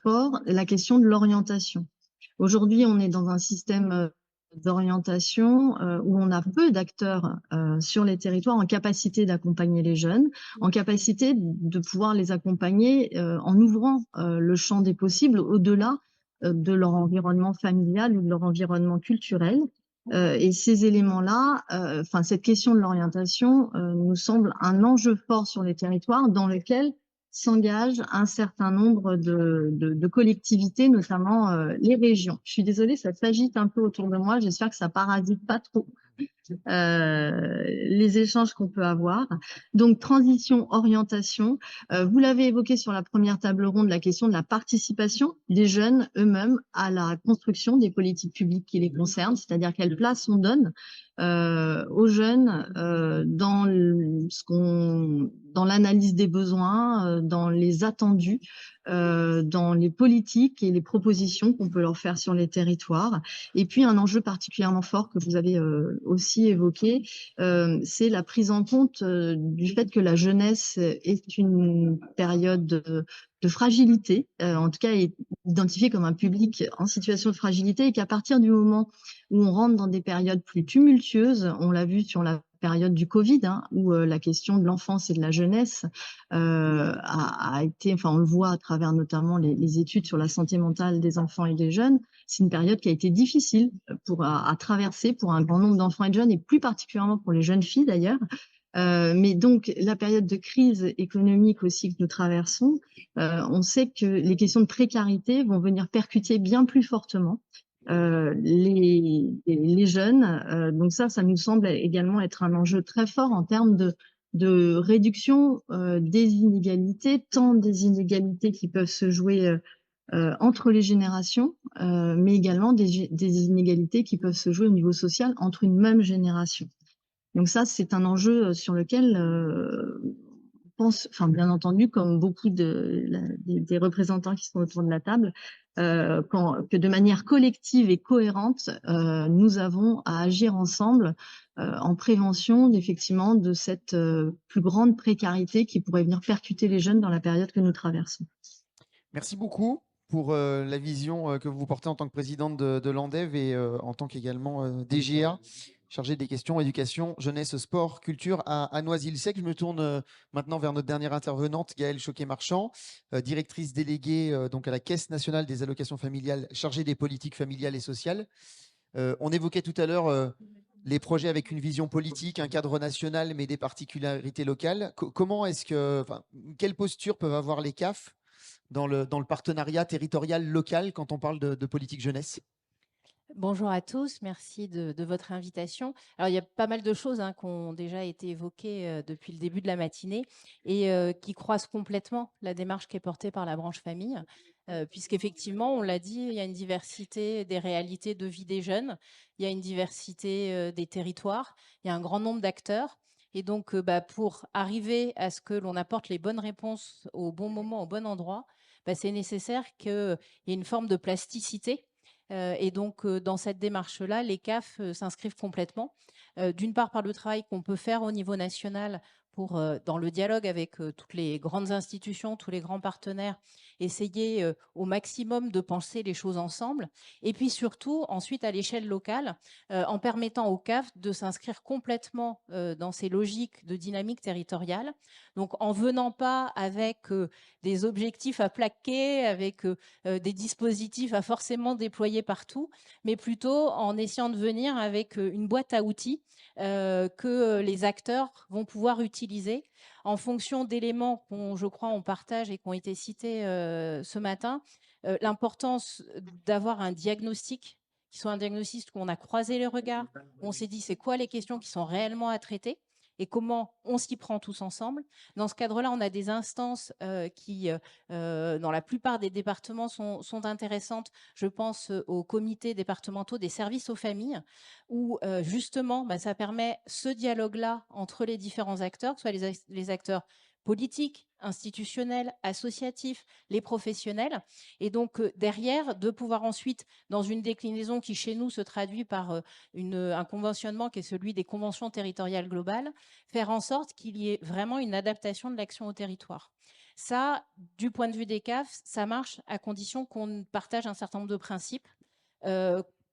fort, la question de l'orientation. Aujourd'hui, on est dans un système d'orientation où on a peu d'acteurs sur les territoires en capacité d'accompagner les jeunes, en capacité de pouvoir les accompagner en ouvrant le champ des possibles au-delà de leur environnement familial ou de leur environnement culturel. Et ces éléments-là, cette question de l'orientation nous semble un enjeu fort sur les territoires dans lequel s'engagent un certain nombre de collectivités, notamment les régions. Je suis désolée, ça s'agite un peu autour de moi, j'espère que ça parasite pas trop. les échanges qu'on peut avoir. Donc, transition, orientation. Vous l'avez évoqué sur la première table ronde, la question de la participation des jeunes eux-mêmes à la construction des politiques publiques qui les concernent, c'est-à-dire quelle place on donne aux jeunes dans dans l'analyse des besoins, dans les attendus, dans les politiques et les propositions qu'on peut leur faire sur les territoires. Et puis un enjeu particulièrement fort que vous avez aussi évoqué, c'est la prise en compte du fait que la jeunesse est une période de fragilité, en tout cas est identifiée comme un public en situation de fragilité, et qu'à partir du moment où on rentre dans des périodes plus tumultueuses, on l'a vu sur la période du Covid, hein, où la question de l'enfance et de la jeunesse a été, enfin on le voit à travers notamment les études sur la santé mentale des enfants et des jeunes, c'est une période qui a été difficile à traverser pour un grand nombre d'enfants et de jeunes, et plus particulièrement pour les jeunes filles d'ailleurs. Mais donc, la période de crise économique aussi que nous traversons, on sait que les questions de précarité vont venir percuter bien plus fortement les jeunes. Donc ça nous semble également être un enjeu très fort en termes de réduction des inégalités, tant des inégalités qui peuvent se jouer entre les générations, mais également des inégalités qui peuvent se jouer au niveau social entre une même génération. Donc ça, c'est un enjeu sur lequel on pense, enfin bien entendu, comme beaucoup des représentants qui sont autour de la table, que de manière collective et cohérente, nous avons à agir ensemble en prévention effectivement de cette plus grande précarité qui pourrait venir percuter les jeunes dans la période que nous traversons. Merci beaucoup pour la vision que vous portez en tant que présidente de l'ANDEV et en tant qu'également DGA, chargée des questions éducation, jeunesse, sport, culture à Noisy-le-Sec. Je me tourne maintenant vers notre dernière intervenante, Gaëlle Choquet-Marchand, directrice déléguée donc à la Caisse nationale des allocations familiales, chargée des politiques familiales et sociales. On évoquait tout à l'heure les projets avec une vision politique, un cadre national, mais des particularités locales. Comment est-ce que, quelle posture peuvent avoir les CAF dans le partenariat territorial local quand on parle de politique jeunesse? Bonjour à tous, merci de votre invitation. Alors, il y a pas mal de choses qui ont déjà été évoquées depuis le début de la matinée et qui croisent complètement la démarche qui est portée par la branche famille, puisqu'effectivement, on l'a dit, il y a une diversité des réalités de vie des jeunes, il y a une diversité des territoires, il y a un grand nombre d'acteurs. Et donc, pour arriver à ce que l'on apporte les bonnes réponses au bon moment, au bon endroit, c'est nécessaire qu'il y ait une forme de plasticité. Et donc, dans cette démarche-là, les CAF s'inscrivent complètement, d'une part par le travail qu'on peut faire au niveau national pour, dans le dialogue avec toutes les grandes institutions, tous les grands partenaires, essayer au maximum de penser les choses ensemble. Et puis surtout, ensuite, à l'échelle locale, en permettant aux CAF de s'inscrire complètement dans ces logiques de dynamique territoriale. Donc, en venant pas avec des objectifs à plaquer, avec des dispositifs à forcément déployer partout, mais plutôt en essayant de venir avec une boîte à outils que les acteurs vont pouvoir utiliser en fonction d'éléments qu'on, je crois, on partage et qui ont été cités ce matin. L'importance d'avoir un diagnostic qui soit un diagnostic où on a croisé les regards, où on s'est dit c'est quoi les questions qui sont réellement à traiter et comment on s'y prend tous ensemble. Dans ce cadre-là, on a des instances qui, dans la plupart des départements, sont intéressantes. Je pense aux comités départementaux des services aux familles, où justement, ça permet ce dialogue-là entre les différents acteurs, que ce soit les acteurs politiques, institutionnels, associatifs, les professionnels. Et donc, derrière, de pouvoir ensuite, dans une déclinaison qui, chez nous, se traduit par un conventionnement qui est celui des conventions territoriales globales, faire en sorte qu'il y ait vraiment une adaptation de l'action au territoire. Ça, du point de vue des CAF, ça marche à condition qu'on partage un certain nombre de principes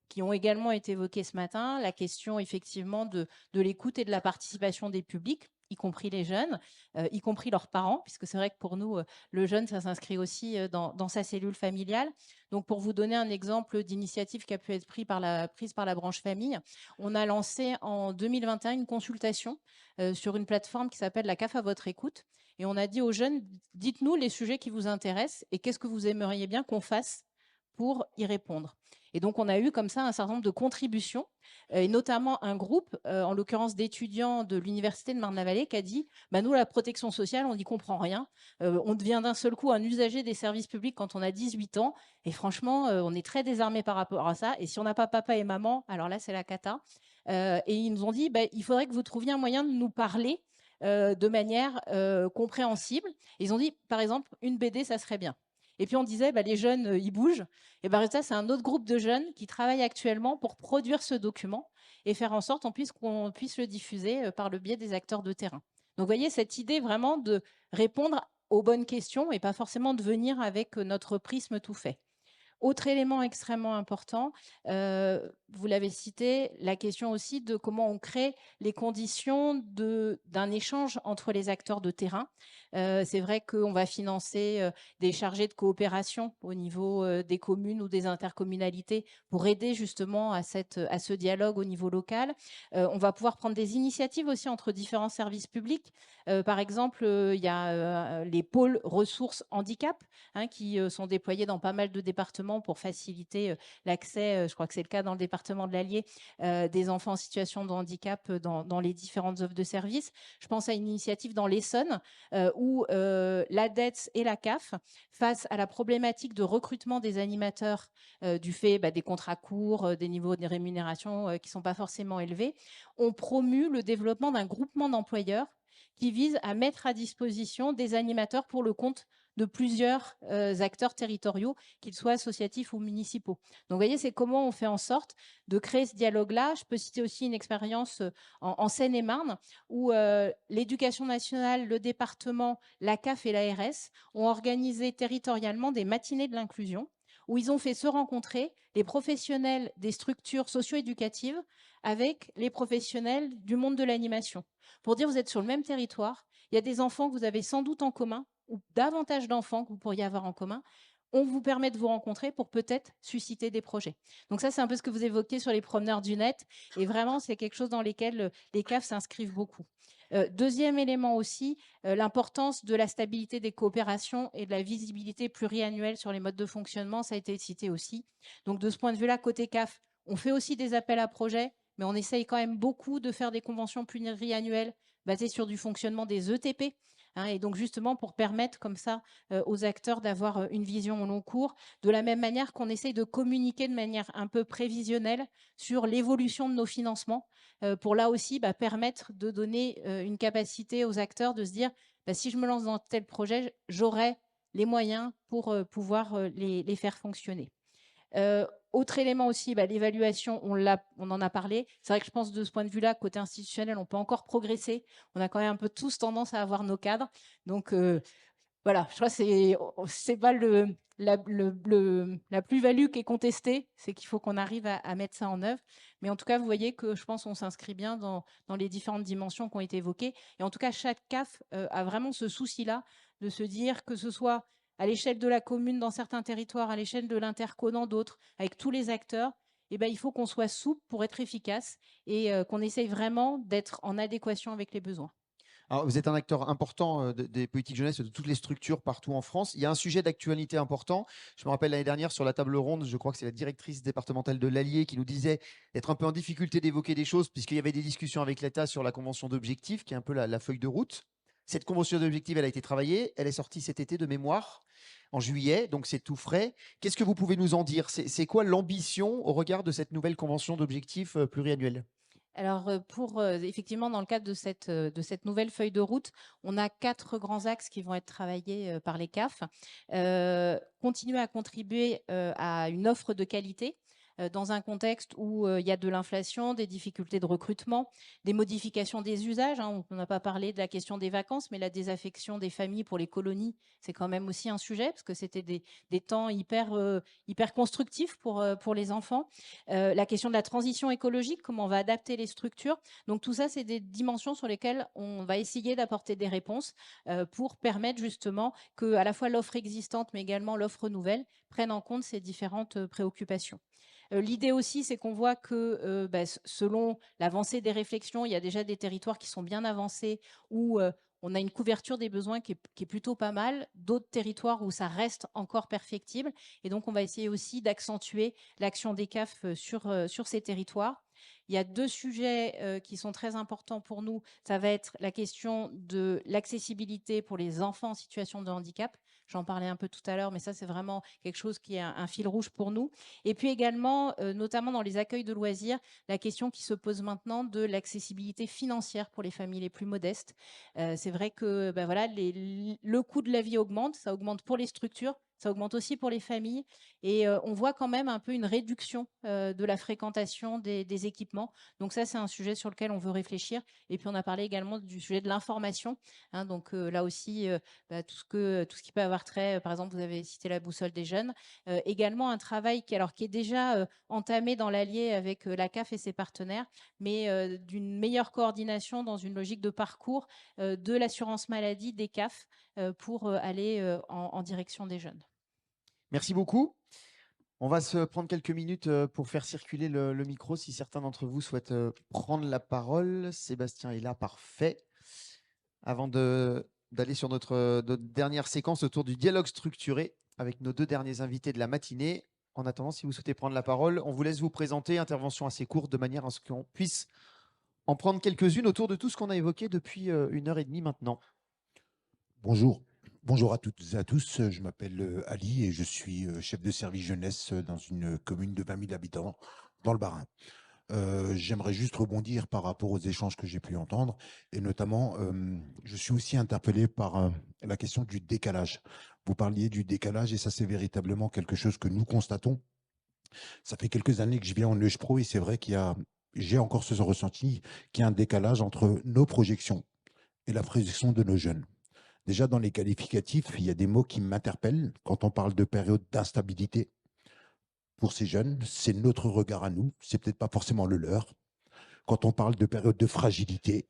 qui ont également été évoqués ce matin. La question, effectivement, de l'écoute et de la participation des publics, y compris les jeunes, y compris leurs parents, puisque c'est vrai que pour nous, le jeune, ça s'inscrit aussi dans sa cellule familiale. Donc, pour vous donner un exemple d'initiative qui a pu être prise par la branche famille, on a lancé en 2021 une consultation sur une plateforme qui s'appelle la CAF à votre écoute. Et on a dit aux jeunes, dites-nous les sujets qui vous intéressent et qu'est-ce que vous aimeriez bien qu'on fasse pour y répondre. Et donc, on a eu comme ça un certain nombre de contributions et notamment un groupe, en l'occurrence d'étudiants de l'université de Marne-la-Vallée, qui a dit bah, nous, la protection sociale, on n'y comprend rien. On devient d'un seul coup un usager des services publics quand on a 18 ans. Et franchement, on est très désarmé par rapport à ça. Et si on n'a pas papa et maman, alors là, c'est la cata. Et ils nous ont dit bah, il faudrait que vous trouviez un moyen de nous parler de manière compréhensible. Et ils ont dit, par exemple, une BD, ça serait bien. Et puis on disait, bah, les jeunes, ils bougent. Et ben ça, c'est un autre groupe de jeunes qui travaillent actuellement pour produire ce document et faire en sorte qu'on puisse le diffuser par le biais des acteurs de terrain. Donc, vous voyez, cette idée vraiment de répondre aux bonnes questions et pas forcément de venir avec notre prisme tout fait. Autre élément extrêmement important, vous l'avez cité, la question aussi de comment on crée les conditions d'un échange entre les acteurs de terrain. C'est vrai qu'on va financer des chargés de coopération au niveau des communes ou des intercommunalités pour aider justement à ce dialogue au niveau local. On va pouvoir prendre des initiatives aussi entre différents services publics. Par exemple, il y a les pôles ressources handicap qui sont déployés dans pas mal de départements pour faciliter l'accès, je crois que c'est le cas dans le département de l'Allier, des enfants en situation de handicap dans les différentes offres de services. Je pense à une initiative dans l'Essonne où l'ADETS et la CAF, face à la problématique de recrutement des animateurs du fait des contrats courts, des niveaux de rémunération qui ne sont pas forcément élevés, ont promu le développement d'un groupement d'employeurs qui vise à mettre à disposition des animateurs pour le compte de plusieurs acteurs territoriaux, qu'ils soient associatifs ou municipaux. Donc, vous voyez, c'est comment on fait en sorte de créer ce dialogue-là. Je peux citer aussi une expérience en Seine-et-Marne où l'éducation nationale, le département, la CAF et l'ARS ont organisé territorialement des matinées de l'inclusion où ils ont fait se rencontrer les professionnels des structures socio-éducatives avec les professionnels du monde de l'animation. Pour dire, vous êtes sur le même territoire, il y a des enfants que vous avez sans doute en commun, ou davantage d'enfants que vous pourriez avoir en commun. On vous permet de vous rencontrer pour peut-être susciter des projets. Donc ça, c'est un peu ce que vous évoquez sur les promeneurs du net. Et vraiment, c'est quelque chose dans lequel les CAF s'inscrivent beaucoup. Deuxième élément aussi, l'importance de la stabilité des coopérations et de la visibilité pluriannuelle sur les modes de fonctionnement, ça a été cité aussi. Donc de ce point de vue-là, côté CAF, on fait aussi des appels à projets, mais on essaye quand même beaucoup de faire des conventions pluriannuelles basées sur du fonctionnement des ETP. Et donc justement pour permettre comme ça aux acteurs d'avoir une vision au long cours, de la même manière qu'on essaye de communiquer de manière un peu prévisionnelle sur l'évolution de nos financements, pour là aussi permettre de donner une capacité aux acteurs de se dire si je me lance dans tel projet, j'aurai les moyens pour pouvoir les faire fonctionner. Autre élément aussi, l'évaluation, on en a parlé. C'est vrai que je pense de ce point de vue-là, côté institutionnel, on peut encore progresser. On a quand même un peu tous tendance à avoir nos cadres. Donc voilà, je crois que c'est pas la plus-value qui est contestée, c'est qu'il faut qu'on arrive à mettre ça en œuvre. Mais en tout cas, vous voyez que je pense qu'on s'inscrit bien dans les différentes dimensions qui ont été évoquées. Et en tout cas, chaque CAF a vraiment ce souci-là de se dire que ce soit à l'échelle de la commune dans certains territoires, à l'échelle de l'interco dans d'autres, avec tous les acteurs, il faut qu'on soit souple pour être efficace et qu'on essaye vraiment d'être en adéquation avec les besoins. Alors, vous êtes un acteur important des politiques jeunesse de toutes les structures partout en France. Il y a un sujet d'actualité important. Je me rappelle l'année dernière sur la table ronde, je crois que c'est la directrice départementale de l'Allier qui nous disait d'être un peu en difficulté d'évoquer des choses puisqu'il y avait des discussions avec l'État sur la convention d'objectifs, qui est un peu la feuille de route. Cette convention d'objectifs, elle a été travaillée. Elle est sortie cet été de mémoire, en juillet, donc c'est tout frais. Qu'est-ce que vous pouvez nous en dire? C'est quoi l'ambition au regard de cette nouvelle convention d'objectifs pluriannuelle? Alors, effectivement, dans le cadre de cette nouvelle feuille de route, on a 4 grands axes qui vont être travaillés par les CAF. Continuer à contribuer à une offre de qualité dans un contexte où il y a de l'inflation, des difficultés de recrutement, des modifications des usages. On n'a pas parlé de la question des vacances, mais la désaffection des familles pour les colonies, c'est quand même aussi un sujet, parce que c'était des temps hyper constructifs pour les enfants. La question de la transition écologique, comment on va adapter les structures. Donc tout ça, c'est des dimensions sur lesquelles on va essayer d'apporter des réponses pour permettre justement que à la fois l'offre existante, mais également l'offre nouvelle, prennent en compte ces différentes préoccupations. L'idée aussi, c'est qu'on voit que selon l'avancée des réflexions, il y a déjà des territoires qui sont bien avancés où on a une couverture des besoins qui est plutôt pas mal, d'autres territoires où ça reste encore perfectible. Et donc, on va essayer aussi d'accentuer l'action des CAF sur ces territoires. Il y a 2 sujets qui sont très importants pour nous. Ça va être la question de l'accessibilité pour les enfants en situation de handicap. J'en parlais un peu tout à l'heure, mais ça, c'est vraiment quelque chose qui est un fil rouge pour nous. Et puis également, notamment dans les accueils de loisirs, la question qui se pose maintenant de l'accessibilité financière pour les familles les plus modestes. C'est vrai que voilà, le coût de la vie augmente, ça augmente pour les structures, ça augmente aussi pour les familles et on voit quand même un peu une réduction de la fréquentation des équipements. Donc ça, c'est un sujet sur lequel on veut réfléchir. Et puis on a parlé également du sujet de l'information. Hein, donc là aussi, tout ce qui peut avoir trait, par exemple, vous avez cité la boussole des jeunes. Également un travail qui est déjà entamé dans l'Allier avec la CAF et ses partenaires, mais d'une meilleure coordination dans une logique de parcours de l'assurance maladie, des CAF, pour aller en direction des jeunes. Merci beaucoup. On va se prendre quelques minutes pour faire circuler le micro si certains d'entre vous souhaitent prendre la parole. Sébastien est là, parfait. Avant d'aller sur notre dernière séquence autour du dialogue structuré avec nos 2 derniers invités de la matinée. En attendant, si vous souhaitez prendre la parole, on vous laisse vous présenter. Intervention assez courte de manière à ce qu'on puisse en prendre quelques-unes autour de tout ce qu'on a évoqué depuis 1h30 maintenant. Bonjour. Bonjour à toutes et à tous. Je m'appelle Ali et je suis chef de service jeunesse dans une commune de 20 000 habitants dans le Bas-Rhin. J'aimerais juste rebondir par rapport aux échanges que j'ai pu entendre et notamment, je suis aussi interpellé par la question du décalage. Vous parliez du décalage et ça, c'est véritablement quelque chose que nous constatons. Ça fait quelques années que je viens en Neuge Pro et c'est vrai j'ai encore ce ressenti qu'il y a un décalage entre nos projections et la projection de nos jeunes. Déjà, dans les qualificatifs, il y a des mots qui m'interpellent. Quand on parle de période d'instabilité pour ces jeunes, c'est notre regard à nous, c'est peut-être pas forcément le leur. Quand on parle de période de fragilité,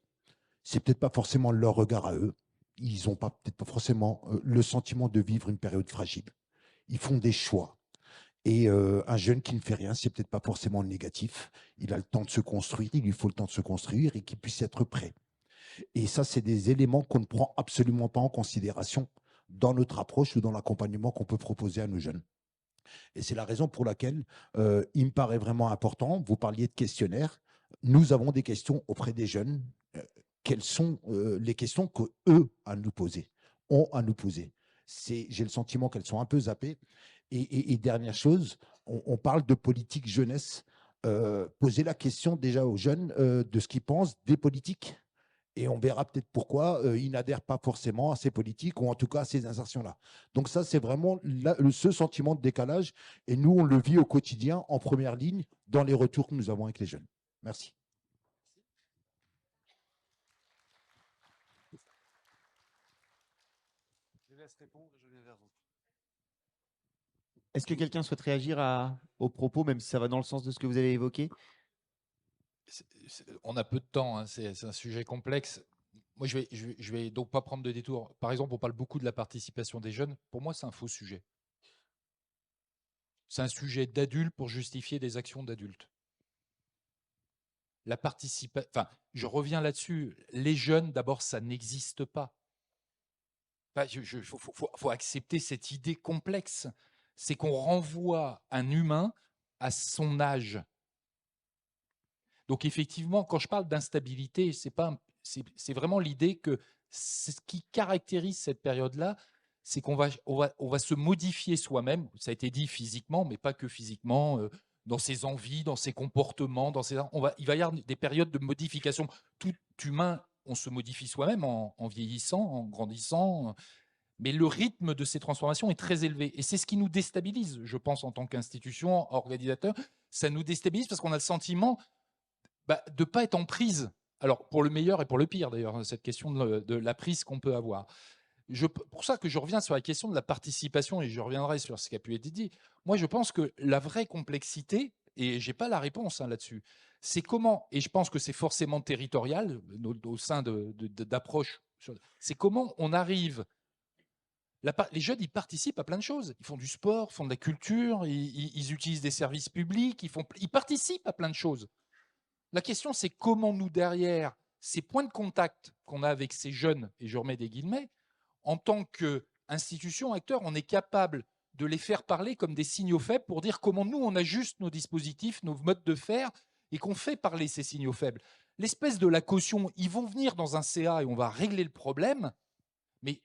c'est peut-être pas forcément leur regard à eux. Ils n'ont peut-être pas forcément le sentiment de vivre une période fragile. Ils font des choix. Et un jeune qui ne fait rien, c'est peut-être pas forcément négatif. Il a le temps de se construire, il lui faut le temps de se construire et qu'il puisse être prêt. Et ça, c'est des éléments qu'on ne prend absolument pas en considération dans notre approche ou dans l'accompagnement qu'on peut proposer à nos jeunes. Et c'est la raison pour laquelle il me paraît vraiment important, vous parliez de questionnaires, nous avons des questions auprès des jeunes. Quelles sont les questions qu'eux ont à nous poser? J'ai le sentiment qu'elles sont un peu zappées. Et dernière chose, on parle de politique jeunesse. Poser la question déjà aux jeunes de ce qu'ils pensent des politiques. Et on verra peut-être pourquoi ils n'adhèrent pas forcément à ces politiques ou en tout cas à ces insertions-là. Donc ça, c'est vraiment ce sentiment de décalage. Et nous, on le vit au quotidien, en première ligne, dans les retours que nous avons avec les jeunes. Merci. Je laisse répondre et je viens vers vous. Est-ce que quelqu'un souhaite réagir aux propos, même si ça va dans le sens de ce que vous avez évoqué? On a peu de temps, hein, c'est un sujet complexe. Moi, je vais donc pas prendre de détour. Par exemple, on parle beaucoup de la participation des jeunes. Pour moi, c'est un faux sujet. C'est un sujet d'adulte pour justifier des actions d'adultes. Enfin, je reviens là-dessus. Les jeunes, d'abord, ça n'existe pas. Enfin, faut accepter cette idée complexe. C'est qu'on renvoie un humain à son âge. Donc effectivement, quand je parle d'instabilité, c'est vraiment l'idée que ce qui caractérise cette période-là, c'est qu'on va se modifier soi-même. Ça a été dit physiquement, mais pas que physiquement, dans ses envies, dans ses comportements, il va y avoir des périodes de modification. Tout humain, on se modifie soi-même en vieillissant, en grandissant. Mais le rythme de ces transformations est très élevé. Et c'est ce qui nous déstabilise, je pense, en tant qu'institution, organisateur. Ça nous déstabilise parce qu'on a le sentiment de ne pas être en prise. Alors, pour le meilleur et pour le pire, d'ailleurs, cette question de la prise qu'on peut avoir. Pour ça que je reviens sur la question de la participation, et je reviendrai sur ce qui a pu être dit. Moi, je pense que la vraie complexité, et je n'ai pas la réponse là-dessus, c'est comment, et je pense que c'est forcément territorial, au sein d'approches, c'est comment on arrive. Les jeunes, ils participent à plein de choses. Ils font du sport, font de la culture, ils utilisent des services publics, ils participent à plein de choses. La question, c'est comment nous, derrière ces points de contact qu'on a avec ces jeunes, et je remets des guillemets, en tant qu'institution, acteur, on est capable de les faire parler comme des signaux faibles pour dire comment nous, on ajuste nos dispositifs, nos modes de faire, et qu'on fait parler ces signaux faibles. L'espèce de la caution, ils vont venir dans un CA et on va régler le problème, mais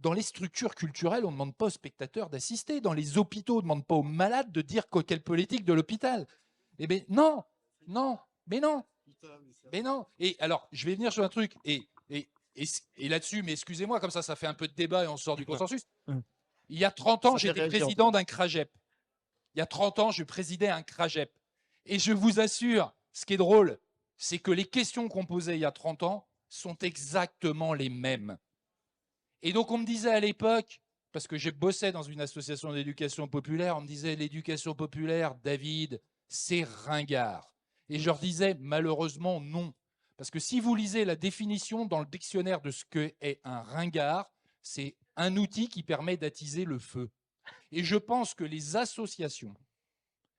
dans les structures culturelles, on ne demande pas aux spectateurs d'assister. Dans les hôpitaux, on ne demande pas aux malades de dire quelle politique de l'hôpital. Eh bien, non, non, mais non, mais non. Et alors, je vais venir sur un truc, et là-dessus, mais excusez-moi, comme ça fait un peu de débat et on sort du consensus. Il y a 30 ans, j'étais président d'un CRAGEP. Il y a 30 ans, je présidais un CRAGEP. Et je vous assure, ce qui est drôle, c'est que les questions qu'on posait il y a 30 ans sont exactement les mêmes. Et donc, on me disait à l'époque, parce que je bossais dans une association d'éducation populaire, on me disait, l'éducation populaire, David, c'est ringard. Et je leur disais, malheureusement, non. Parce que si vous lisez la définition dans le dictionnaire de ce qu'est un ringard, c'est un outil qui permet d'attiser le feu. Et je pense que les associations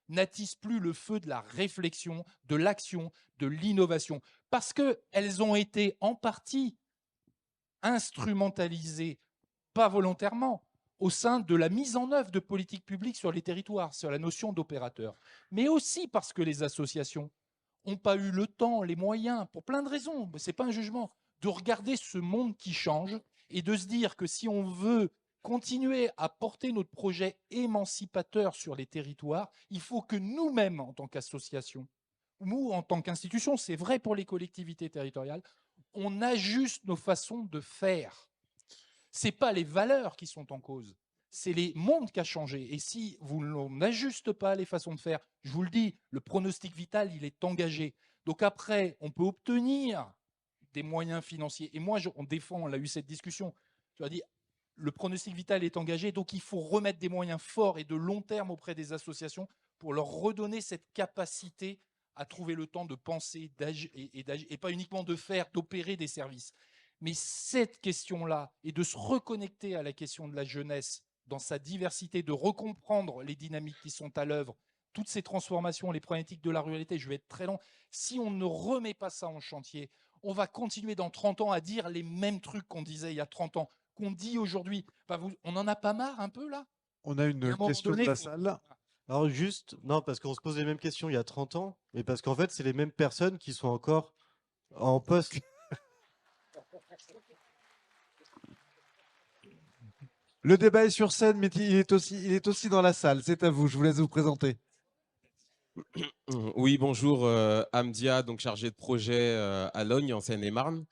n'attisent plus le feu de la réflexion, de l'action, de l'innovation, parce qu'elles ont été en partie instrumentalisées, pas volontairement, au sein de la mise en œuvre de politiques publiques sur les territoires, sur la notion d'opérateur, mais aussi parce que les associations n'ont pas eu le temps, les moyens, pour plein de raisons, ce n'est pas un jugement, de regarder ce monde qui change et de se dire que si on veut continuer à porter notre projet émancipateur sur les territoires, il faut que nous-mêmes, en tant qu'association, nous, en tant qu'institution, c'est vrai pour les collectivités territoriales, on ajuste nos façons de faire. Ce n'est pas les valeurs qui sont en cause, c'est les mondes qui ont changé. Et si vous n'ajustez pas les façons de faire, je vous le dis, le pronostic vital, il est engagé. Donc après, on peut obtenir des moyens financiers. Et moi, on défend, on a eu cette discussion, tu as dit, le pronostic vital est engagé, donc il faut remettre des moyens forts et de long terme auprès des associations pour leur redonner cette capacité à trouver le temps de penser, d'agir, et pas uniquement de faire, d'opérer des services. Mais cette question-là, et de se reconnecter à la question de la jeunesse dans sa diversité, de recomprendre les dynamiques qui sont à l'œuvre, toutes ces transformations, les problématiques de la ruralité, je vais être très long, si on ne remet pas ça en chantier, on va continuer dans 30 ans à dire les mêmes trucs qu'on disait il y a 30 ans, qu'on dit aujourd'hui. On n'en a pas marre un peu là? On a une question de la salle. Alors juste, non, parce qu'on se pose les mêmes questions il y a 30 ans, mais parce qu'en fait, c'est les mêmes personnes qui sont encore en poste. Le débat est sur scène, mais il est aussi dans la salle. C'est à vous, je vous laisse vous présenter. Oui, bonjour, Amdia, donc chargé de projet à Logne, en Seine-et-Marne.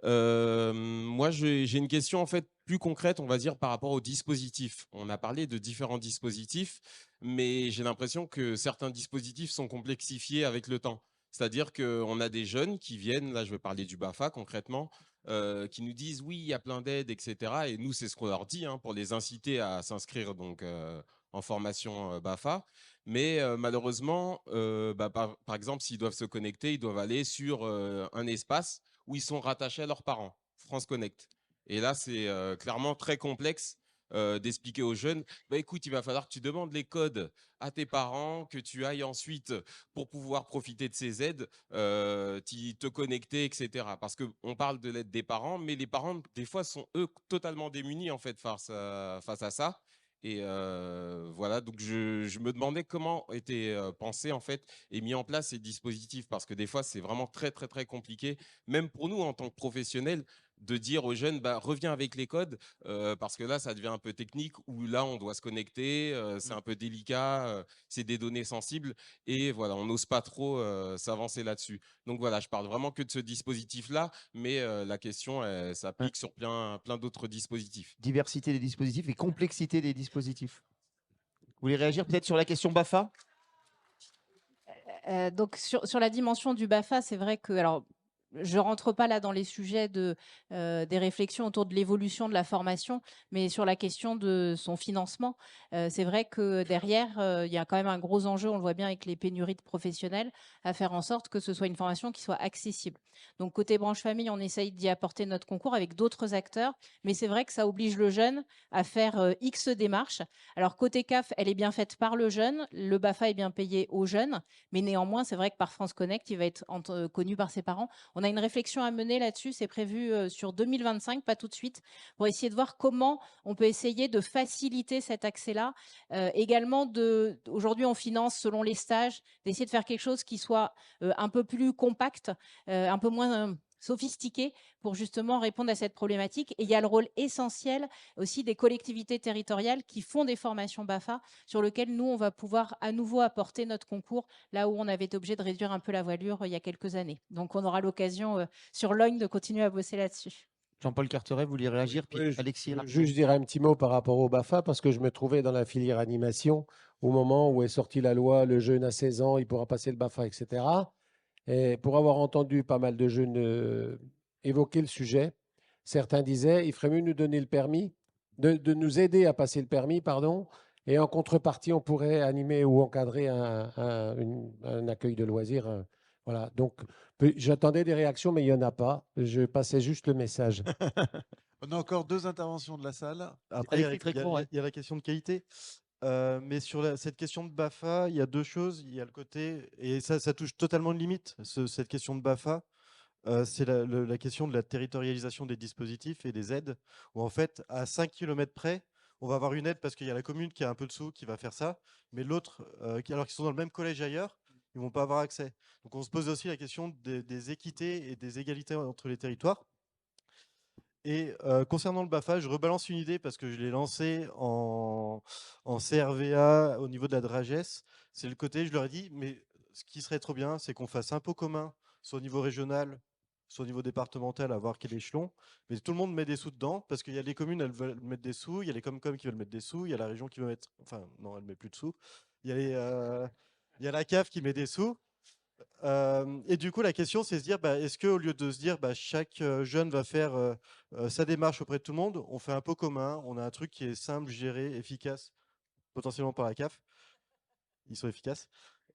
Moi, j'ai une question en fait plus concrète, on va dire, par rapport aux dispositifs. On a parlé de différents dispositifs, mais j'ai l'impression que certains dispositifs sont complexifiés avec le temps. C'est-à-dire qu'on a des jeunes qui viennent, là je vais parler du BAFA concrètement, qui nous disent oui, il y a plein d'aides, etc. Et nous, c'est ce qu'on leur dit pour les inciter à s'inscrire donc en formation BAFA. Mais malheureusement, par exemple, s'ils doivent se connecter, ils doivent aller sur un espace où ils sont rattachés à leurs parents, France Connect. Et là, c'est clairement très complexe d'expliquer aux jeunes, écoute, il va falloir que tu demandes les codes à tes parents, que tu ailles ensuite, pour pouvoir profiter de ces aides, te connecter, etc. Parce qu'on parle de l'aide des parents, mais les parents, des fois, sont eux totalement démunis en fait face à ça. Et voilà, donc je me demandais comment étaient pensés en fait et mis en place ces dispositifs, parce que des fois c'est vraiment très très très compliqué, même pour nous en tant que professionnels, de dire aux jeunes reviens avec les codes, parce que là ça devient un peu technique, ou là on doit se connecter, c'est un peu délicat, c'est des données sensibles, et voilà, on n'ose pas trop s'avancer là-dessus. Donc voilà, je parle vraiment que de ce dispositif-là, mais la question s'applique sur plein d'autres dispositifs. Diversité des dispositifs et complexité des dispositifs. Vous voulez réagir peut-être sur la question BAFA? Donc sur la dimension du BAFA, c'est vrai que, alors, je rentre pas là dans les sujets des réflexions autour de l'évolution de la formation, mais sur la question de son financement, c'est vrai que derrière, il y a quand même un gros enjeu, on le voit bien avec les pénuries de professionnels, à faire en sorte que ce soit une formation qui soit accessible. Donc côté branche famille, on essaye d'y apporter notre concours avec d'autres acteurs, mais c'est vrai que ça oblige le jeune à faire X démarches. Alors côté CAF, elle est bien faite par le jeune, le BAFA est bien payé aux jeunes, mais néanmoins, c'est vrai que par France Connect, il va être connu par ses parents. On a une réflexion à mener là-dessus, c'est prévu sur 2025, pas tout de suite, pour essayer de voir comment on peut essayer de faciliter cet accès-là. Également, aujourd'hui, on finance selon les stages, d'essayer de faire quelque chose qui soit un peu plus compact, un peu moins sophistiqué pour justement répondre à cette problématique. Et il y a le rôle essentiel aussi des collectivités territoriales qui font des formations BAFA sur lesquelles nous, on va pouvoir à nouveau apporter notre concours là où on avait été obligé de réduire un peu la voilure il y a quelques années. Donc, on aura l'occasion sur Logne de continuer à bosser là-dessus. Jean-Paul Carteret, vous vouliez réagir, puis Oui, Alexis. Juste dire un petit mot par rapport au BAFA, parce que je me trouvais dans la filière animation au moment où est sortie la loi, le jeune à 16 ans, il pourra passer le BAFA, etc. Et pour avoir entendu pas mal de jeunes évoquer le sujet, certains disaient il ferait mieux nous donner le permis, de nous aider à passer le permis, pardon, et en contrepartie, on pourrait animer ou encadrer un accueil de loisirs. Voilà. Donc, j'attendais des réactions, mais il n'y en a pas. Je passais juste le message. On a encore 2 interventions de la salle. Après, il y a la question de qualité. Mais sur cette question de BAFA, il y a 2 choses. Il y a le côté, et ça touche totalement une limite, cette question de BAFA. C'est la question de la territorialisation des dispositifs et des aides, où en fait, à 5 km près, on va avoir une aide parce qu'il y a la commune qui a un peu de sous qui va faire ça, mais l'autre, alors qu'ils sont dans le même collège ailleurs, ils ne vont pas avoir accès. Donc on se pose aussi la question des équités et des égalités entre les territoires. Et concernant le BAFA, je rebalance une idée parce que je l'ai lancé en CRVA au niveau de la DRAGES. C'est le côté, je leur ai dit, mais ce qui serait trop bien, c'est qu'on fasse un pot commun, soit au niveau régional, soit au niveau départemental, à voir quel échelon. Mais tout le monde met des sous dedans parce qu'il y a les communes, elles veulent mettre des sous, il y a les Comcom qui veulent mettre des sous, il y a la région qui veut mettre. Enfin, non, elle ne met plus de sous. Il y a la CAF qui met des sous. Et du coup, la question, c'est se dire, est-ce qu'au lieu de se dire, chaque jeune va faire sa démarche auprès de tout le monde, on fait un pot commun, on a un truc qui est simple, géré, efficace, potentiellement par la CAF. Ils sont efficaces.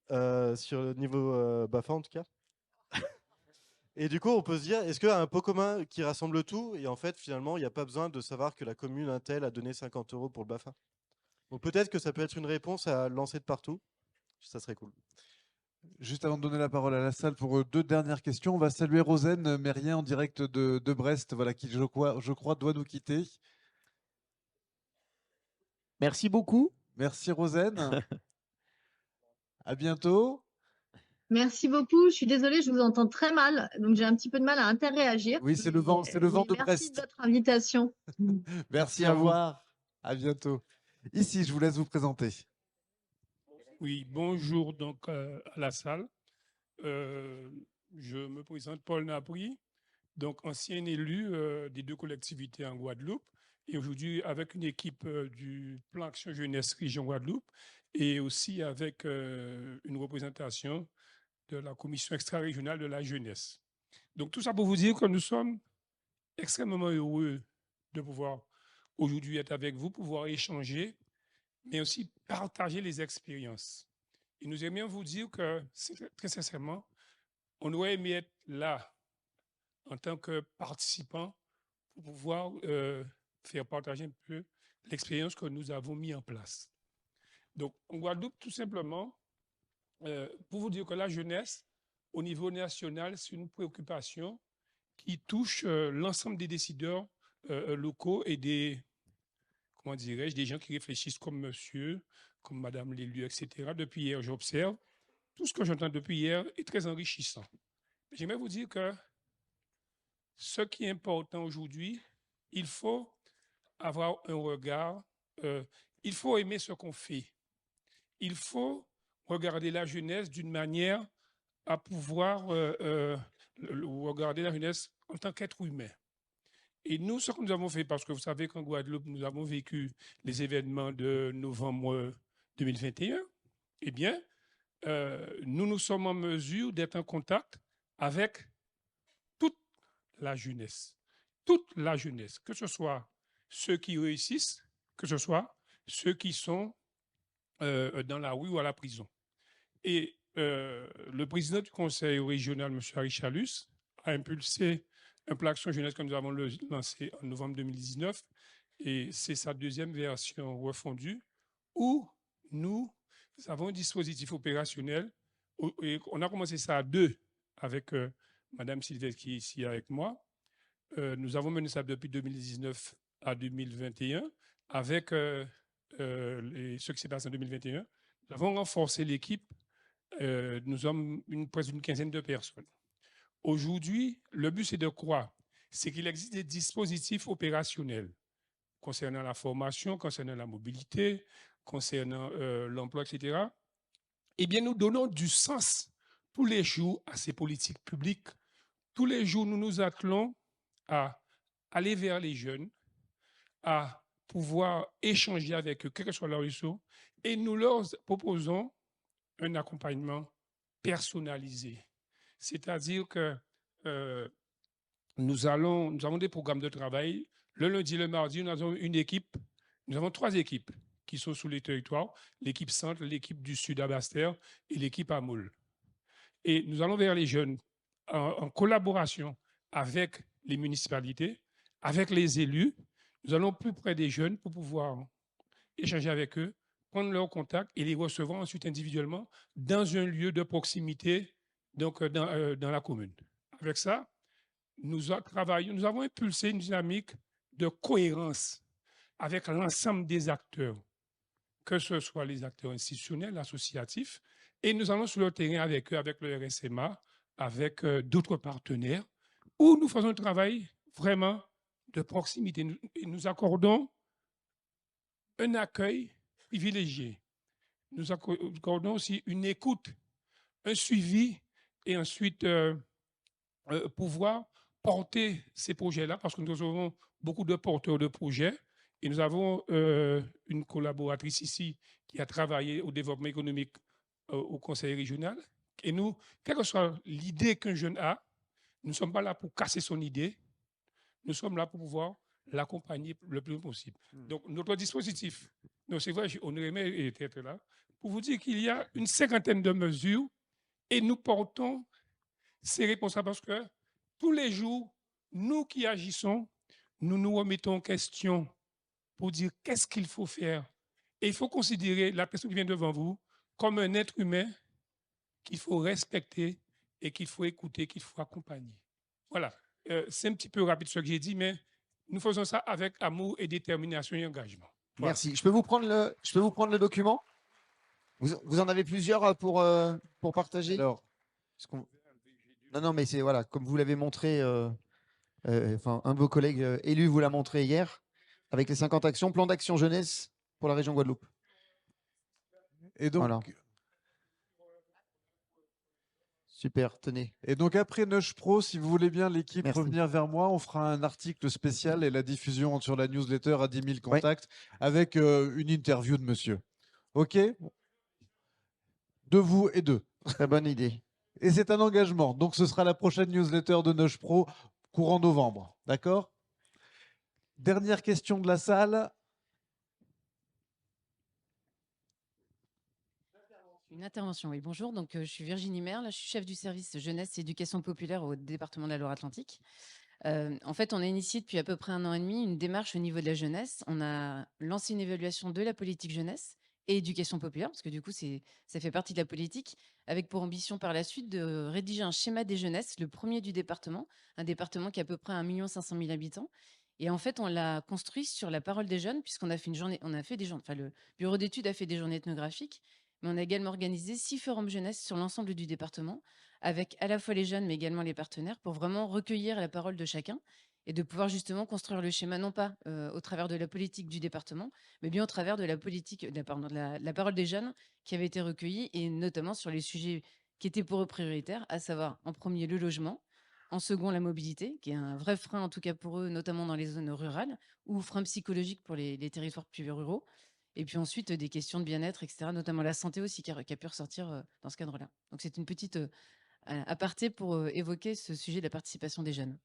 Sur le niveau BAFA, en tout cas. Et du coup, on peut se dire, est-ce qu'un pot commun qui rassemble tout, et en fait, finalement, il n'y a pas besoin de savoir que la commune Intel a donné 50 € pour le BAFA. Donc peut-être que ça peut être une réponse à lancer de partout. Ça serait cool. Juste avant de donner la parole à la salle pour 2 dernières questions, on va saluer Rosen Mérien en direct de Brest, voilà, qui, je crois, doit nous quitter. Merci beaucoup. Merci Rosen. À bientôt. Merci beaucoup. Je suis désolée, je vous entends très mal, donc j'ai un petit peu de mal à interréagir. Oui, c'est le vent de Merci Brest. de votre invitation. Merci à à vous. vous. À bientôt. Ici, je vous laisse vous présenter. Oui, bonjour donc à la salle. Je me présente Paul Napri, donc ancien élu des 2 collectivités en Guadeloupe et aujourd'hui avec une équipe du plan Action Jeunesse Région Guadeloupe et aussi avec une représentation de la commission extra-régionale de la jeunesse. Donc tout ça pour vous dire que nous sommes extrêmement heureux de pouvoir aujourd'hui être avec vous, pouvoir échanger, mais aussi partager les expériences. Et nous aimerions vous dire que, très sincèrement, on aurait aimé être là en tant que participant pour pouvoir faire partager un peu l'expérience que nous avons mis en place. Donc, en Guadeloupe, tout simplement, pour vous dire que la jeunesse, au niveau national, c'est une préoccupation qui touche l'ensemble des décideurs locaux et des, comment dirais-je, des gens qui réfléchissent comme monsieur, comme madame l'élu, etc. Depuis hier, j'observe. Tout ce que j'entends depuis hier est très enrichissant. J'aimerais vous dire que ce qui est important aujourd'hui, il faut avoir un regard, il faut aimer ce qu'on fait. Il faut regarder la jeunesse d'une manière à pouvoir regarder la jeunesse en tant qu'être humain. Et nous, ce que nous avons fait, parce que vous savez qu'en Guadeloupe, nous avons vécu les événements de novembre 2021, eh bien, nous sommes en mesure d'être en contact avec toute la jeunesse. Toute la jeunesse, que ce soit ceux qui réussissent, que ce soit ceux qui sont dans la rue ou à la prison. Et le président du conseil régional, M. Harry Chalus, a impulsé un plan Action Jeunesse que nous avons lancé en novembre 2019, et c'est sa 2e version refondue, où nous avons un dispositif opérationnel, et on a commencé ça à 2 avec Madame Sylvestre qui est ici avec moi. Nous avons mené ça depuis 2019 à 2021 avec ce qui s'est passé en 2021. Nous avons renforcé l'équipe. Nous sommes presque une quinzaine de personnes. Aujourd'hui, le but, c'est de quoi? C'est qu'il existe des dispositifs opérationnels concernant la formation, concernant la mobilité, concernant l'emploi, etc. Eh bien, nous donnons du sens tous les jours à ces politiques publiques. Tous les jours, nous nous attelons à aller vers les jeunes, à pouvoir échanger avec eux, quel que soit leur réseau, et nous leur proposons un accompagnement personnalisé. C'est-à-dire que nous avons des programmes de travail. Le lundi, le mardi, nous avons une équipe. Nous avons 3 équipes qui sont sur les territoires. L'équipe centre, l'équipe du sud à Basse-Terre et l'équipe à Moule. Et nous allons vers les jeunes en collaboration avec les municipalités, avec les élus. Nous allons plus près des jeunes pour pouvoir échanger avec eux, prendre leur contact et les recevoir ensuite individuellement dans un lieu de proximité, donc dans la commune. Avec ça, nous avons impulsé une dynamique de cohérence avec l'ensemble des acteurs, que ce soit les acteurs institutionnels, associatifs, et nous allons sur le terrain avec eux, avec le RSMA, avec d'autres partenaires, où nous faisons un travail vraiment de proximité. Nous accordons un accueil privilégié. Nous accordons aussi une écoute, un suivi, et ensuite pouvoir porter ces projets-là, parce que nous avons beaucoup de porteurs de projets, et nous avons une collaboratrice ici qui a travaillé au développement économique au conseil régional. Et nous, quelle que soit l'idée qu'un jeune a, nous ne sommes pas là pour casser son idée, nous sommes là pour pouvoir l'accompagner le plus possible. Donc, notre dispositif, c'est vrai, on aurait être là, pour vous dire qu'il y a une 50aine de mesures et nous portons ces réponses-là parce que tous les jours, nous qui agissons, nous nous remettons en question pour dire qu'est-ce qu'il faut faire. Et il faut considérer la personne qui vient devant vous comme un être humain qu'il faut respecter et qu'il faut écouter, qu'il faut accompagner. Voilà. C'est un petit peu rapide ce que j'ai dit, mais nous faisons ça avec amour et détermination et engagement. Voilà. Merci. Je peux vous prendre le document? Vous en avez plusieurs pour partager? Alors, non, mais c'est voilà, comme vous l'avez montré, enfin, un de vos collègues élus vous l'a montré hier, avec les 50 actions, plan d'action jeunesse pour la région Guadeloupe. Et donc, voilà. Super, tenez. Et donc après Neuch Pro, si vous voulez bien l'équipe Merci. revenir vers moi, on fera un article spécial et la diffusion sur la newsletter à 10 000 contacts avec une interview de monsieur. OK? De vous et d'eux. Très bonne idée. Et c'est un engagement. Donc ce sera la prochaine newsletter de Neuch Pro courant novembre. D'accord? Dernière question de la salle. Une intervention, oui. Bonjour, donc je suis Virginie Merle, je suis chef du service jeunesse et éducation populaire au département de la Loire-Atlantique. En fait, on a initié depuis à peu près 1 an et demi une démarche au niveau de la jeunesse. On a lancé une évaluation de la politique jeunesse et éducation populaire, parce que du coup, ça fait partie de la politique, avec pour ambition par la suite de rédiger un schéma des jeunesses, le premier du département, un département qui a à peu près 1 500 000 habitants. Et en fait, on l'a construit sur la parole des jeunes, puisqu'on a fait une journée, on a fait des journées, enfin, le bureau d'études a fait des journées ethnographiques, mais on a également organisé 6 forums jeunesse sur l'ensemble du département, avec à la fois les jeunes, mais également les partenaires, pour vraiment recueillir la parole de chacun et de pouvoir justement construire le schéma, non pas au travers de la politique du département, mais bien au travers de la politique, la parole des jeunes qui avait été recueillie, et notamment sur les sujets qui étaient pour eux prioritaires, à savoir en premier le logement, en second la mobilité, qui est un vrai frein en tout cas pour eux, notamment dans les zones rurales, ou frein psychologique pour les territoires plus ruraux. Et puis ensuite, des questions de bien-être, etc., notamment la santé aussi, qui a pu ressortir dans ce cadre-là. Donc, c'est une petite aparté pour évoquer ce sujet de la participation des jeunes.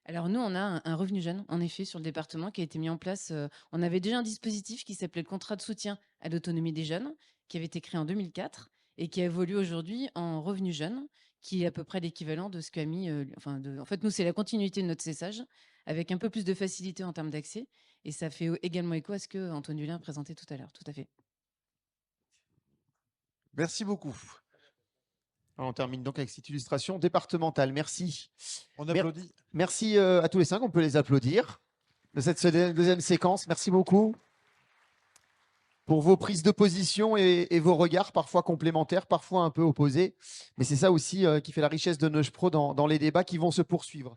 Alors, nous, on a un revenu jeune, en effet, sur le département qui a été mis en place. On avait déjà un dispositif qui s'appelait le contrat de soutien à l'autonomie des jeunes, qui avait été créé en 2004 et qui a évolué aujourd'hui en revenu jeune, qui est à peu près l'équivalent de ce qu'a mis... en fait, nous, c'est la continuité de notre CSage, avec un peu plus de facilité en termes d'accès. Et ça fait également écho à ce que Antoine Dulin présentait tout à l'heure. Tout à fait. Merci beaucoup. On termine donc avec cette illustration départementale. Merci. On applaudit. Merci à tous les 5. On peut les applaudir de cette deuxième séquence. Merci beaucoup pour vos prises de position et vos regards, parfois complémentaires, parfois un peu opposés. Mais c'est ça aussi qui fait la richesse de Neuge Pro dans les débats qui vont se poursuivre.